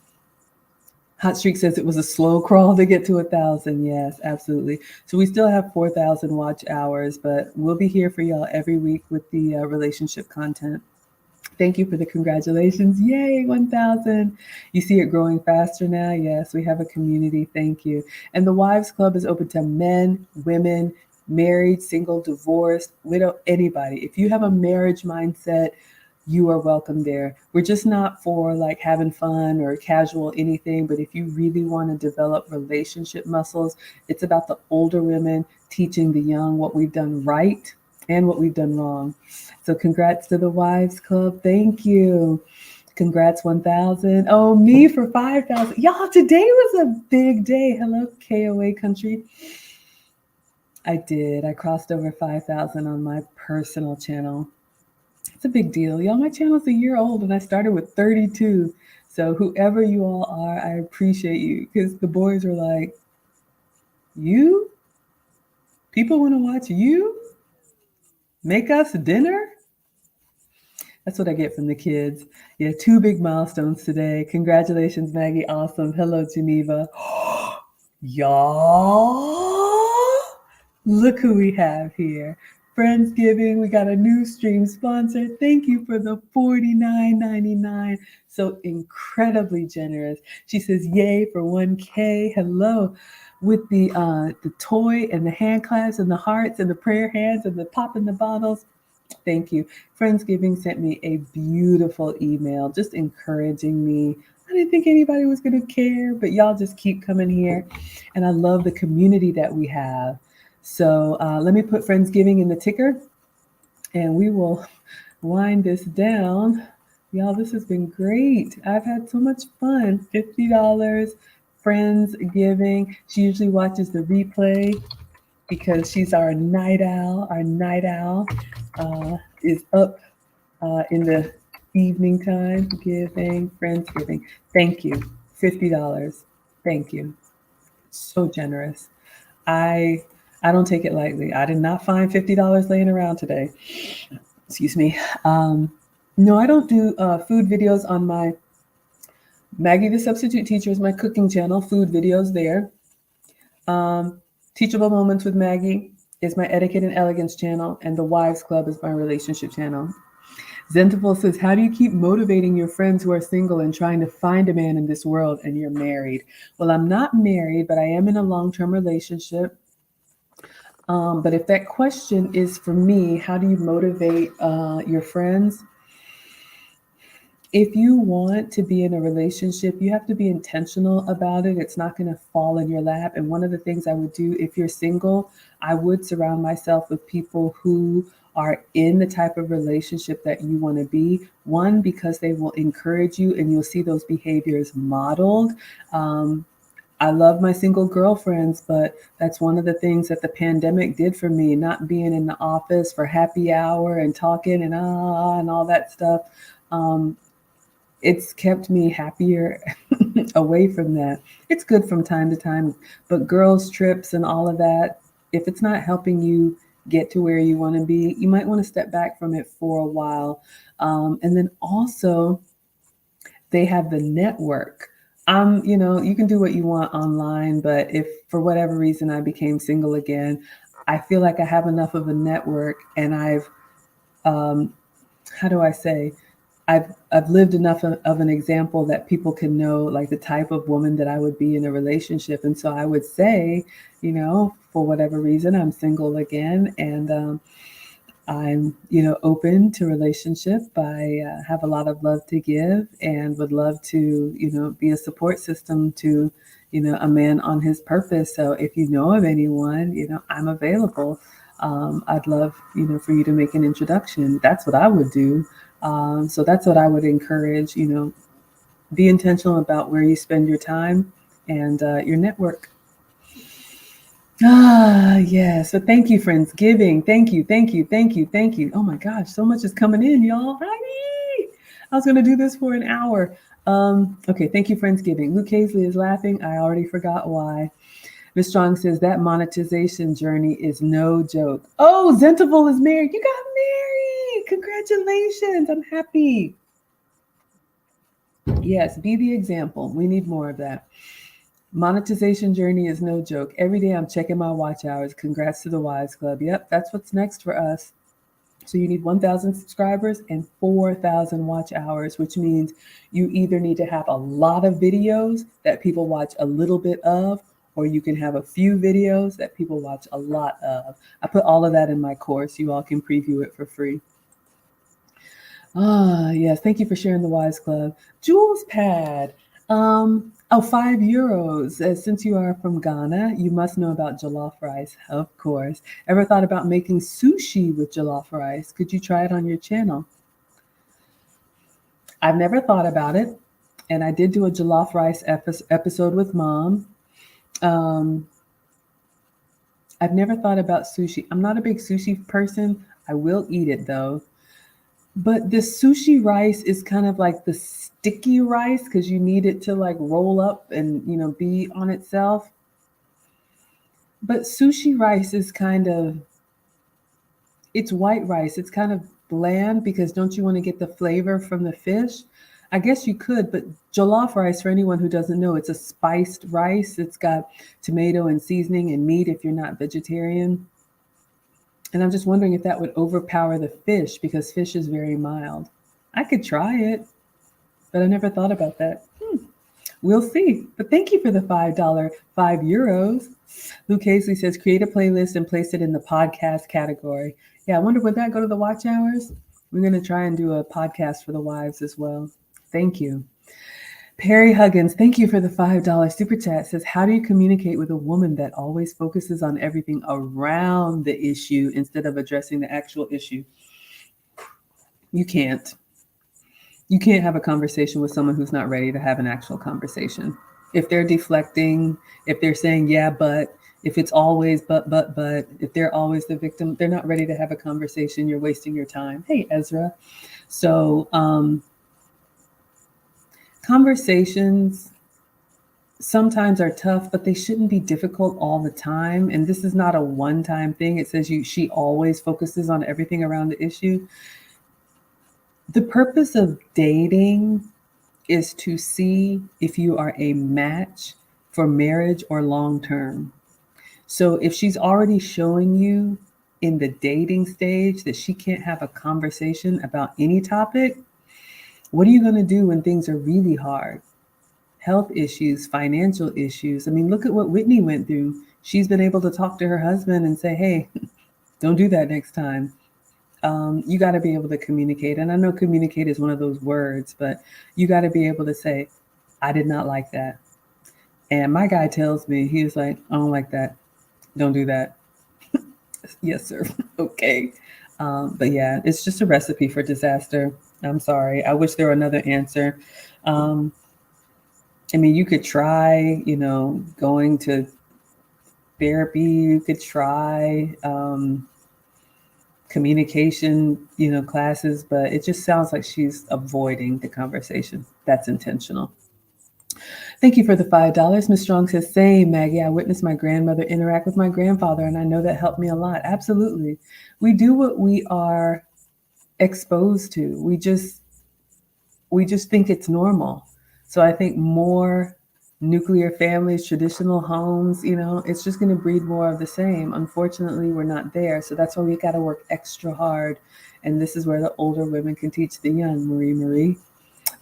A: Hot Streak says it was a slow crawl to get to 1,000. Yes, absolutely. So we still have 4,000 watch hours, but we'll be here for y'all every week with the relationship content. Thank you for the congratulations. Yay, 1,000. You see it growing faster now? Yes, we have a community. Thank you. And the Wives Club is open to men, women, married, single, divorced, widow, anybody. If you have a marriage mindset, you are welcome there. We're just not for like having fun or casual anything, but if you really want to develop relationship muscles, it's about the older women teaching the young what we've done right and what we've done wrong. So congrats to the Wives Club. Thank you. Congrats 1,000. Oh, me for 5,000. Y'all, today was a big day. Hello, KOA country. I did. I crossed over 5,000 on my personal channel. It's a big deal. Y'all, my channel's a year old and I started with 32. So whoever you all are, I appreciate you because the boys were like, you? People want to watch you? Make us dinner? That's what I get from the kids. Yeah, 2 big milestones today. Congratulations, Maggie. Awesome. Hello, Geneva. Y'all, look who we have here. Friendsgiving, we got a new stream sponsor. Thank you for the $49.99. So incredibly generous. She says, yay for 1K. Hello. With the toy and the hand clasps and the hearts and the prayer hands and the popping the bottles. Thank you. Friendsgiving sent me a beautiful email just encouraging me. I didn't think anybody was going to care, but y'all just keep coming here. And I love the community that we have. So let me put Friendsgiving in the ticker and we will wind this down. Y'all, this has been great. I've had so much fun. $50, Friendsgiving. She usually watches the replay because she's our night owl. Our night owl is up in the evening time. Giving, Friendsgiving. Thank you. $50. Thank you. So generous. I don't take it lightly. I did not find $50 laying around today. Excuse me. No, I don't do food videos on my Maggie the Substitute Teacher is my cooking channel. Food videos there. Teachable Moments with Maggie is my Etiquette and Elegance channel, and the Wives Club is my relationship channel. Zentaful says, how do you keep motivating your friends who are single and trying to find a man in this world and you're married? Well, I'm not married, but I am in a long-term relationship. But if that question is for me, how do you motivate your friends? If you want to be in a relationship, you have to be intentional about it. It's not going to fall in your lap. And one of the things I would do if you're single, I would surround myself with people who are in the type of relationship that you want to be. One, because they will encourage you and you'll see those behaviors modeled. I love my single girlfriends, but that's one of the things that the pandemic did for me, not being in the office for happy hour and talking and all that stuff. It's kept me happier away from that. It's good from time to time, but girls' trips and all of that, if it's not helping you get to where you want to be, you might want to step back from it for a while. And then also, they have the network. You can do what you want online, but if for whatever reason I became single again, I feel like I have enough of a network and I've lived enough of an example that people can know like the type of woman that I would be in a relationship. And so I would say, for whatever reason, I'm single again and I'm, open to relationship. I have a lot of love to give and would love to, be a support system to, a man on his purpose. So if you know of anyone, I'm available. I'd love, for you to make an introduction. That's what I would do. So that's what I would encourage, be intentional about where you spend your time and your network. Ah, yes. So thank you, Friendsgiving. Thank you, thank you, thank you, thank you. Oh my gosh, so much is coming in, y'all. Hi. I was going to do this for an hour. Okay, thank you, Friendsgiving. Luke Hazley is laughing. I already forgot why. Miss Strong says that monetization journey is no joke. Oh, Zentable is married. You got married. Congratulations. I'm happy. Yes, be the example. We need more of that. Monetization journey is no joke. Every day I'm checking my watch hours. Congrats to the Wives Club. Yep, that's what's next for us. So you need 1,000 subscribers and 4,000 watch hours, which means you either need to have a lot of videos that people watch a little bit of, or you can have a few videos that people watch a lot of. I put all of that in my course. You all can preview it for free. Ah, yes. Thank you for sharing the Wise Club. Jules Pad. €5. Since you are from Ghana, you must know about jollof rice, of course. Ever thought about making sushi with jollof rice? Could you try it on your channel? I've never thought about it, and I did do a jollof rice episode with Mom. I've never thought about sushi. I'm not a big sushi person. I will eat it though. But the sushi rice is kind of like the sticky rice because you need it to like roll up and, be on itself. But sushi rice is it's white rice. It's kind of bland because don't you want to get the flavor from the fish? I guess you could, but jollof rice, for anyone who doesn't know, it's a spiced rice. It's got tomato and seasoning and meat if you're not vegetarian. And I'm just wondering if that would overpower the fish because fish is very mild. I could try it, but I never thought about that. We'll see. But thank you for the €5, €5. Luke Hazley says, create a playlist and place it in the podcast category. Yeah, I wonder, would that go to the watch hours? We're going to try and do a podcast for the wives as well. Thank you. Perry Huggins, thank you for the $5 super chat. Says, how do you communicate with a woman that always focuses on everything around the issue instead of addressing the actual issue? You can't. You can't have a conversation with someone who's not ready to have an actual conversation. If they're deflecting, if they're saying, yeah, but, if it's always but, if they're always the victim, they're not ready to have a conversation. You're wasting your time. Hey, Ezra. So, conversations sometimes are tough, but they shouldn't be difficult all the time. And this is not a one-time thing. It says she always focuses on everything around the issue. The purpose of dating is to see if you are a match for marriage or long-term. So if she's already showing you in the dating stage that she can't have a conversation about any topic, what are you going to do when things are really hard? Health issues, financial issues. I mean, look at what Whitney went through. She's been able to talk to her husband and say, hey, don't do that next time. You got to be able to communicate. And I know communicate is one of those words, but you got to be able to say, I did not like that. And my guy tells me, he was like, I don't like that. Don't do that. Yes, sir. Okay. But yeah, it's just a recipe for disaster. I'm sorry. I wish there were another answer. I mean, you could try, going to therapy. You could try communication, classes, but it just sounds like she's avoiding the conversation. That's intentional. Thank you for the $5. Ms. Strong says, same, Maggie. I witnessed my grandmother interact with my grandfather, and I know that helped me a lot. Absolutely. We do what we are exposed to. We just think it's normal. So I think more nuclear families, traditional homes, it's just going to breed more of the same. Unfortunately, we're not there. So that's why we got to work extra hard. And this is where the older women can teach the young. Marie.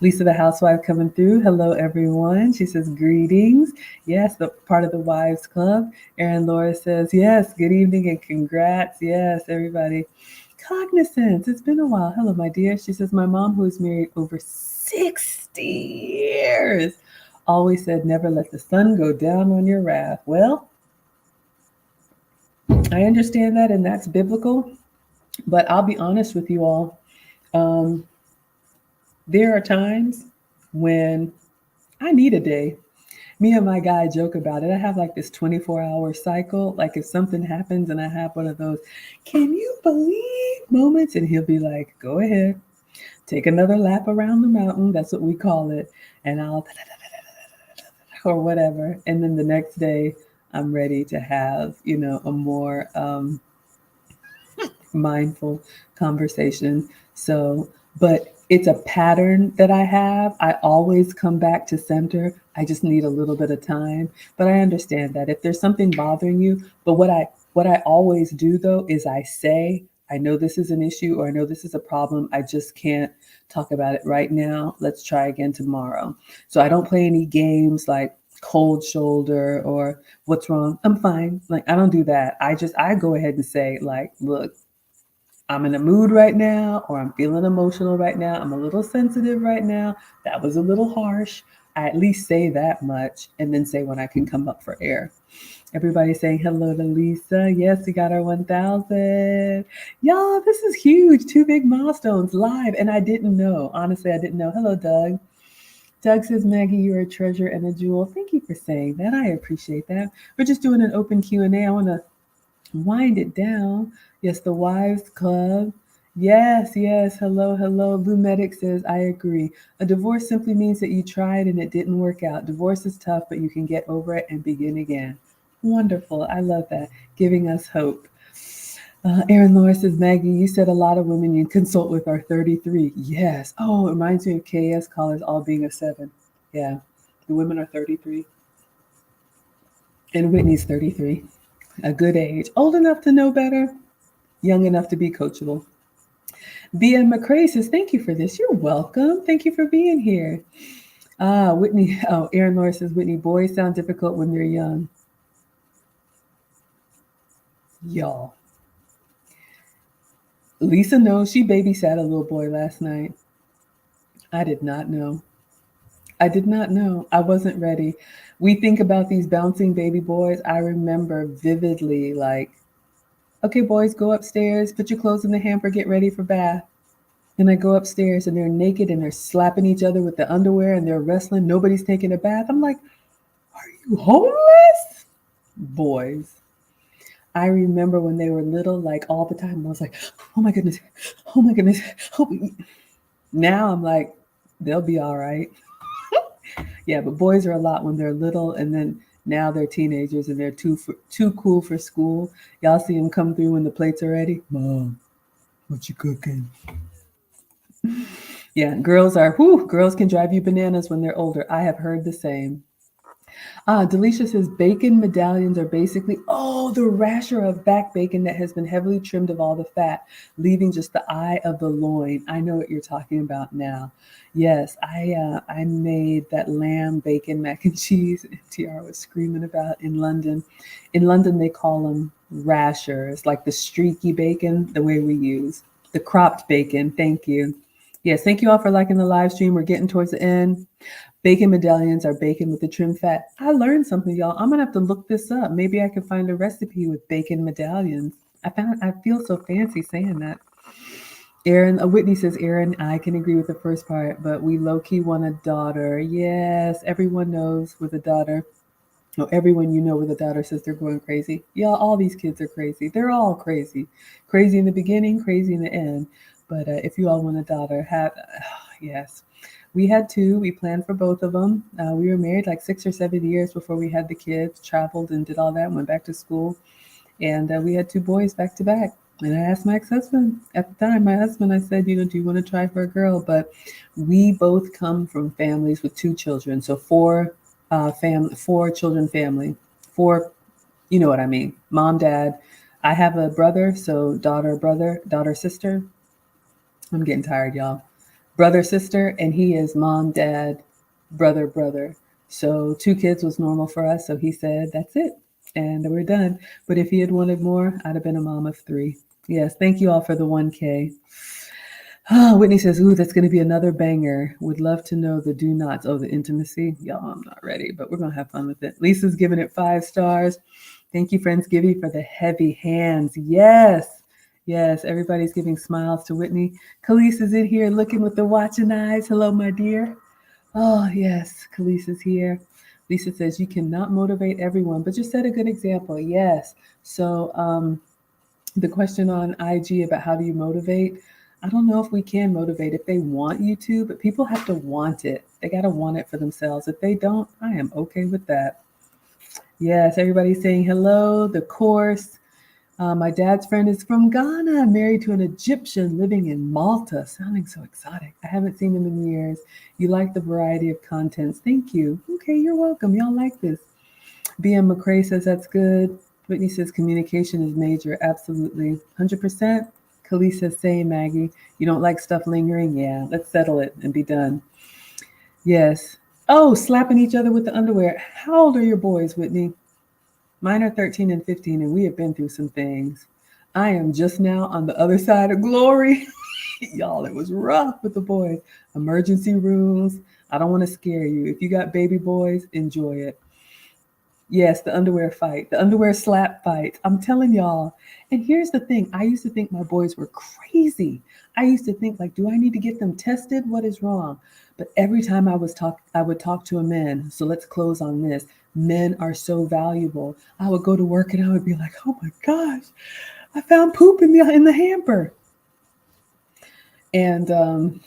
A: Lisa, the housewife, coming through. Hello, everyone. She says, greetings. Yes, the part of the Wives Club. Erin Laura says, yes, good evening and congrats. Yes, everybody. Cognizance. It's been a while. Hello, my dear. She says, my mom, who is married over 60 years, always said, never let the sun go down on your wrath. Well, I understand that, and that's biblical, but I'll be honest with you all. Um, there are times when I need a day. Me and my guy joke about it. I have like this 24-hour cycle. Like if something happens and I have one of those, can you believe moments? And he'll be like, go ahead, take another lap around the mountain. That's what we call it. And I'll, or whatever. And then the next day, I'm ready to have, a more mindful conversation. So, but it's a pattern that I have. I always come back to center. I just need a little bit of time. But I understand that if there's something bothering you, but what I always do though is I say, I know this is an issue or I know this is a problem. I just can't talk about it right now. Let's try again tomorrow. So I don't play any games like cold shoulder or what's wrong. I'm fine. Like I don't do that. I go ahead and say like, look, I'm in a mood right now, or I'm feeling emotional right now. I'm a little sensitive right now. That was a little harsh. I at least say that much and then say when I can come up for air. Everybody saying hello to Lisa. Yes, we got our 1,000. Y'all, this is huge. 2 big milestones live. And I didn't know. Honestly, I didn't know. Hello, Doug. Doug says, Maggie, you're a treasure and a jewel. Thank you for saying that. I appreciate that. We're just doing an open Q&A. I want to wind it down. Yes, the Wives Club. Yes. Hello. Blue Medic says, I agree. A divorce simply means that you tried and it didn't work out. Divorce is tough, but you can get over it and begin again. Wonderful. I love that. Giving us hope. Aaron Laura says, Maggie, you said a lot of women you consult with are 33. Yes. Oh, it reminds me of KS callers all being a 7. Yeah. The women are 33. And Whitney's 33. A good age. Old enough to know better. Young enough to be coachable. B.M. McCrae says, thank you for this. You're welcome. Thank you for being here. Whitney. Oh, Aaron Laura says, Whitney, boys sound difficult when they're young. Y'all. Lisa knows she babysat a little boy last night. I did not know. I wasn't ready. We think about these bouncing baby boys. I remember vividly, like, okay, boys, go upstairs, put your clothes in the hamper, get ready for bath. And I go upstairs and they're naked and they're slapping each other with the underwear and they're wrestling. Nobody's taking a bath. I'm like, are you homeless? Boys. I remember when they were little, like all the time, I was like, oh my goodness. Now I'm like, they'll be all right. Yeah, but boys are a lot when they're little, and then now they're teenagers and they're too cool for school. Y'all see them come through when the plates are ready. Mom, what you cooking? Yeah, girls can drive you bananas when they're older. I have heard the same. Delisha says bacon medallions are basically, the rasher of back bacon that has been heavily trimmed of all the fat, leaving just the eye of the loin. I know what you're talking about now. Yes, I made that lamb bacon mac and cheese TR was screaming about in London. In London, they call them rashers, like the streaky bacon, the way we use. The cropped bacon, thank you. Yes, thank you all for liking the live stream. We're getting towards the end. Bacon medallions are bacon with the trim fat. I learned something, y'all. I'm gonna have to look this up. Maybe I can find a recipe with bacon medallions. I feel so fancy saying that. Whitney says, Aaron, I can agree with the first part, but we low-key want a daughter. Yes, everyone knows with a daughter. No, everyone you know with a daughter says they're going crazy. Y'all, all these kids are crazy. They're all crazy. Crazy in the beginning, crazy in the end. But if you all want a daughter, yes. We had 2. We planned for both of them. We were married like 6 or 7 years before we had the kids, traveled and did all that, went back to school. And we had 2 boys back to back. And I asked my ex-husband at the time, I said, do you want to try for a girl? But we both come from families with 2 children. So 4 children family, 4, you know what I mean? Mom, dad. I have a brother, so brother, daughter, sister. I'm getting tired, y'all. Brother, sister, and he is mom, dad, brother. So 2 kids was normal for us. So he said, that's it. And we're done. But if he had wanted more, I'd have been a mom of 3. Yes, thank you all for the 1K. Oh, Whitney says, ooh, that's going to be another banger. Would love to know the do nots. Oh, the intimacy. Y'all, I'm not ready, but we're going to have fun with it. Lisa's giving it 5 stars. Thank you, Friendsgiving, for the heavy hands. Yes. Yes, everybody's giving smiles to Whitney. Khalees is in here looking with the watching eyes. Hello, my dear. Oh, yes, Khalees is here. Lisa says, you cannot motivate everyone, but you set a good example. Yes. So, the question on IG about how do you motivate, I don't know if we can motivate if they want you to, but people have to want it. They got to want it for themselves. If they don't, I am okay with that. Yes, everybody's saying hello. The course. My dad's friend is from Ghana, married to an Egyptian living in Malta. Sounding so exotic. I haven't seen him in years. You like the variety of contents. Thank you. Okay, you're welcome. Y'all like this. BM McCrae says that's good. Whitney says communication is major. Absolutely. 100%. Khalees says, same, Maggie. You don't like stuff lingering? Yeah, let's settle it and be done. Yes. Oh, slapping each other with the underwear. How old are your boys, Whitney? Mine are 13 and 15, and we have been through some things. I am just now on the other side of glory. Y'all, it was rough with the boys. Emergency rooms. I don't want to scare you. If you got baby boys, enjoy it. Yes, the underwear fight, the underwear slap fight. I'm telling y'all. And here's the thing, I used to think my boys were crazy. I used to think like, do I need to get them tested? What is wrong? But every time I would talk to a man. So let's close on this. Men are so valuable. I would go to work and I would be like, oh my gosh, I found poop in the hamper. And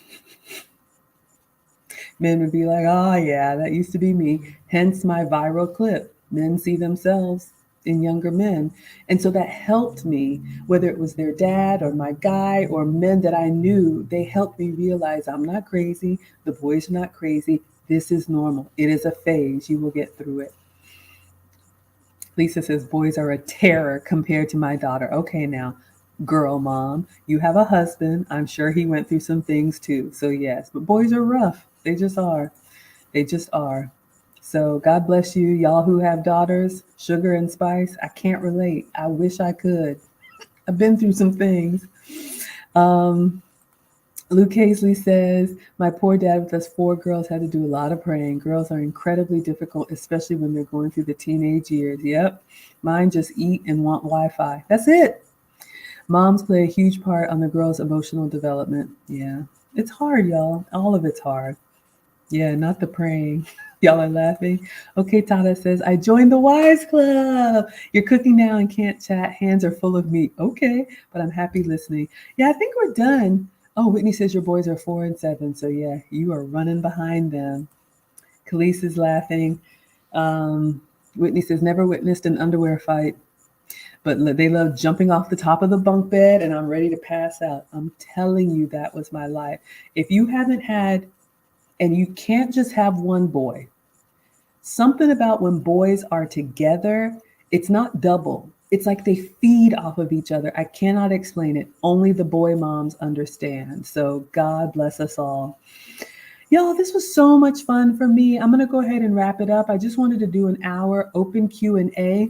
A: men would be like, oh yeah, that used to be me. Hence my viral clip. Men see themselves in younger men. And so that helped me, whether it was their dad or my guy or men that I knew, they helped me realize I'm not crazy. The boys are not crazy. This is normal. It is a phase. You will get through it. Lisa says, boys are a terror compared to my daughter. Okay, now, girl mom, you have a husband. I'm sure he went through some things too. So, yes, but boys are rough. They just are. They just are. So God bless you, y'all who have daughters, sugar and spice. I can't relate. I wish I could. I've been through some things. Luke Hazley says, my poor dad with us 4 girls had to do a lot of praying. Girls are incredibly difficult, especially when they're going through the teenage years. Yep. Mine just eat and want Wi-Fi. That's it. Moms play a huge part on the girls' emotional development. Yeah. It's hard, y'all. All of it's hard. Yeah, not the praying. Y'all are laughing. Okay, Tata says, I joined the Wise Club. You're cooking now and can't chat. Hands are full of meat. Okay, but I'm happy listening. Yeah, I think we're done. Oh, Whitney says your boys are 4 and 7. So yeah, you are running behind them. Khalees is laughing. Whitney says, never witnessed an underwear fight, but they love jumping off the top of the bunk bed and I'm ready to pass out. I'm telling you, that was my life. If you haven't had, and you can't just have one boy, something about when boys are together, it's not double. It's like they feed off of each other. I cannot explain it. Only the boy moms understand. So God bless us all. Y'all, this was so much fun for me. I'm going to go ahead and wrap it up. I just wanted to do an hour open Q&A.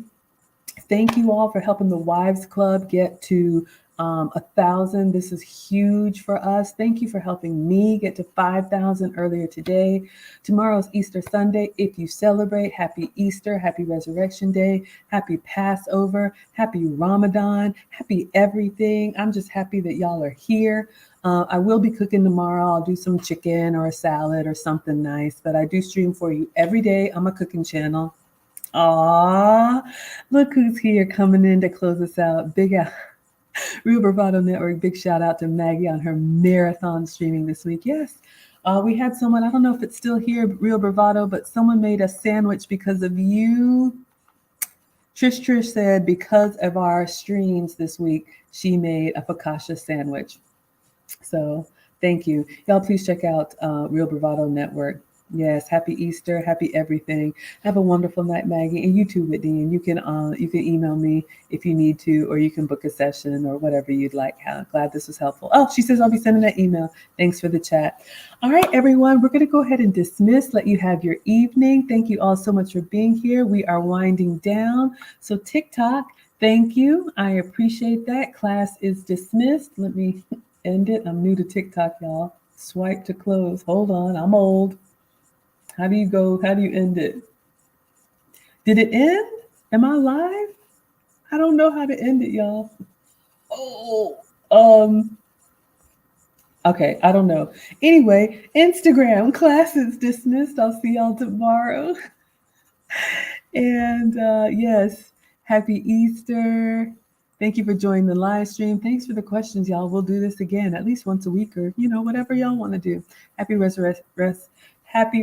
A: Thank you all for helping the Wives Club get to 1,000. This is huge for us. Thank you for helping me get to 5,000 earlier today. Tomorrow's Easter Sunday. If you celebrate, happy Easter, happy Resurrection Day, happy Passover, happy Ramadan, happy everything. I'm just happy that y'all are here. I will be cooking tomorrow. I'll do some chicken or a salad or something nice, but I do stream for you every day on my cooking channel. Aw, look who's here coming in to close us out. Big out. Real Bravado Network, big shout out to Maggie on her marathon streaming this week. Yes, we had someone, I don't know if it's still here, Real Bravado, but someone made a sandwich because of you. Trish said because of our streams this week, she made a focaccia sandwich. So thank you. Y'all please check out Real Bravado Network. Yes, happy Easter, happy everything. Have a wonderful night, Maggie, and you too, Whitney. And you can email me if you need to, or you can book a session or whatever you'd like. Glad this was helpful. Oh, she says I'll be sending that email. Thanks for the chat. All right, everyone, we're going to go ahead and dismiss. Let you have your evening. Thank you all so much for being here. We are winding down. So TikTok, Thank you. I appreciate that. Class is dismissed. Let me end it. I'm new to TikTok, y'all. Swipe to close. Hold on. I'm old. How do you go? How do you end it? Did it end? Am I live? I don't know how to end it, y'all. Oh, okay, I don't know. Anyway, Instagram class is dismissed. I'll see y'all tomorrow. And yes, happy Easter. Thank you for joining the live stream. Thanks for the questions, y'all. We'll do this again at least once a week or, whatever y'all want to do. Happy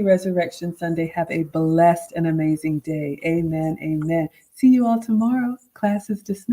A: Resurrection Sunday. Have a blessed and amazing day. Amen. Amen. See you all tomorrow. Class is dismissed.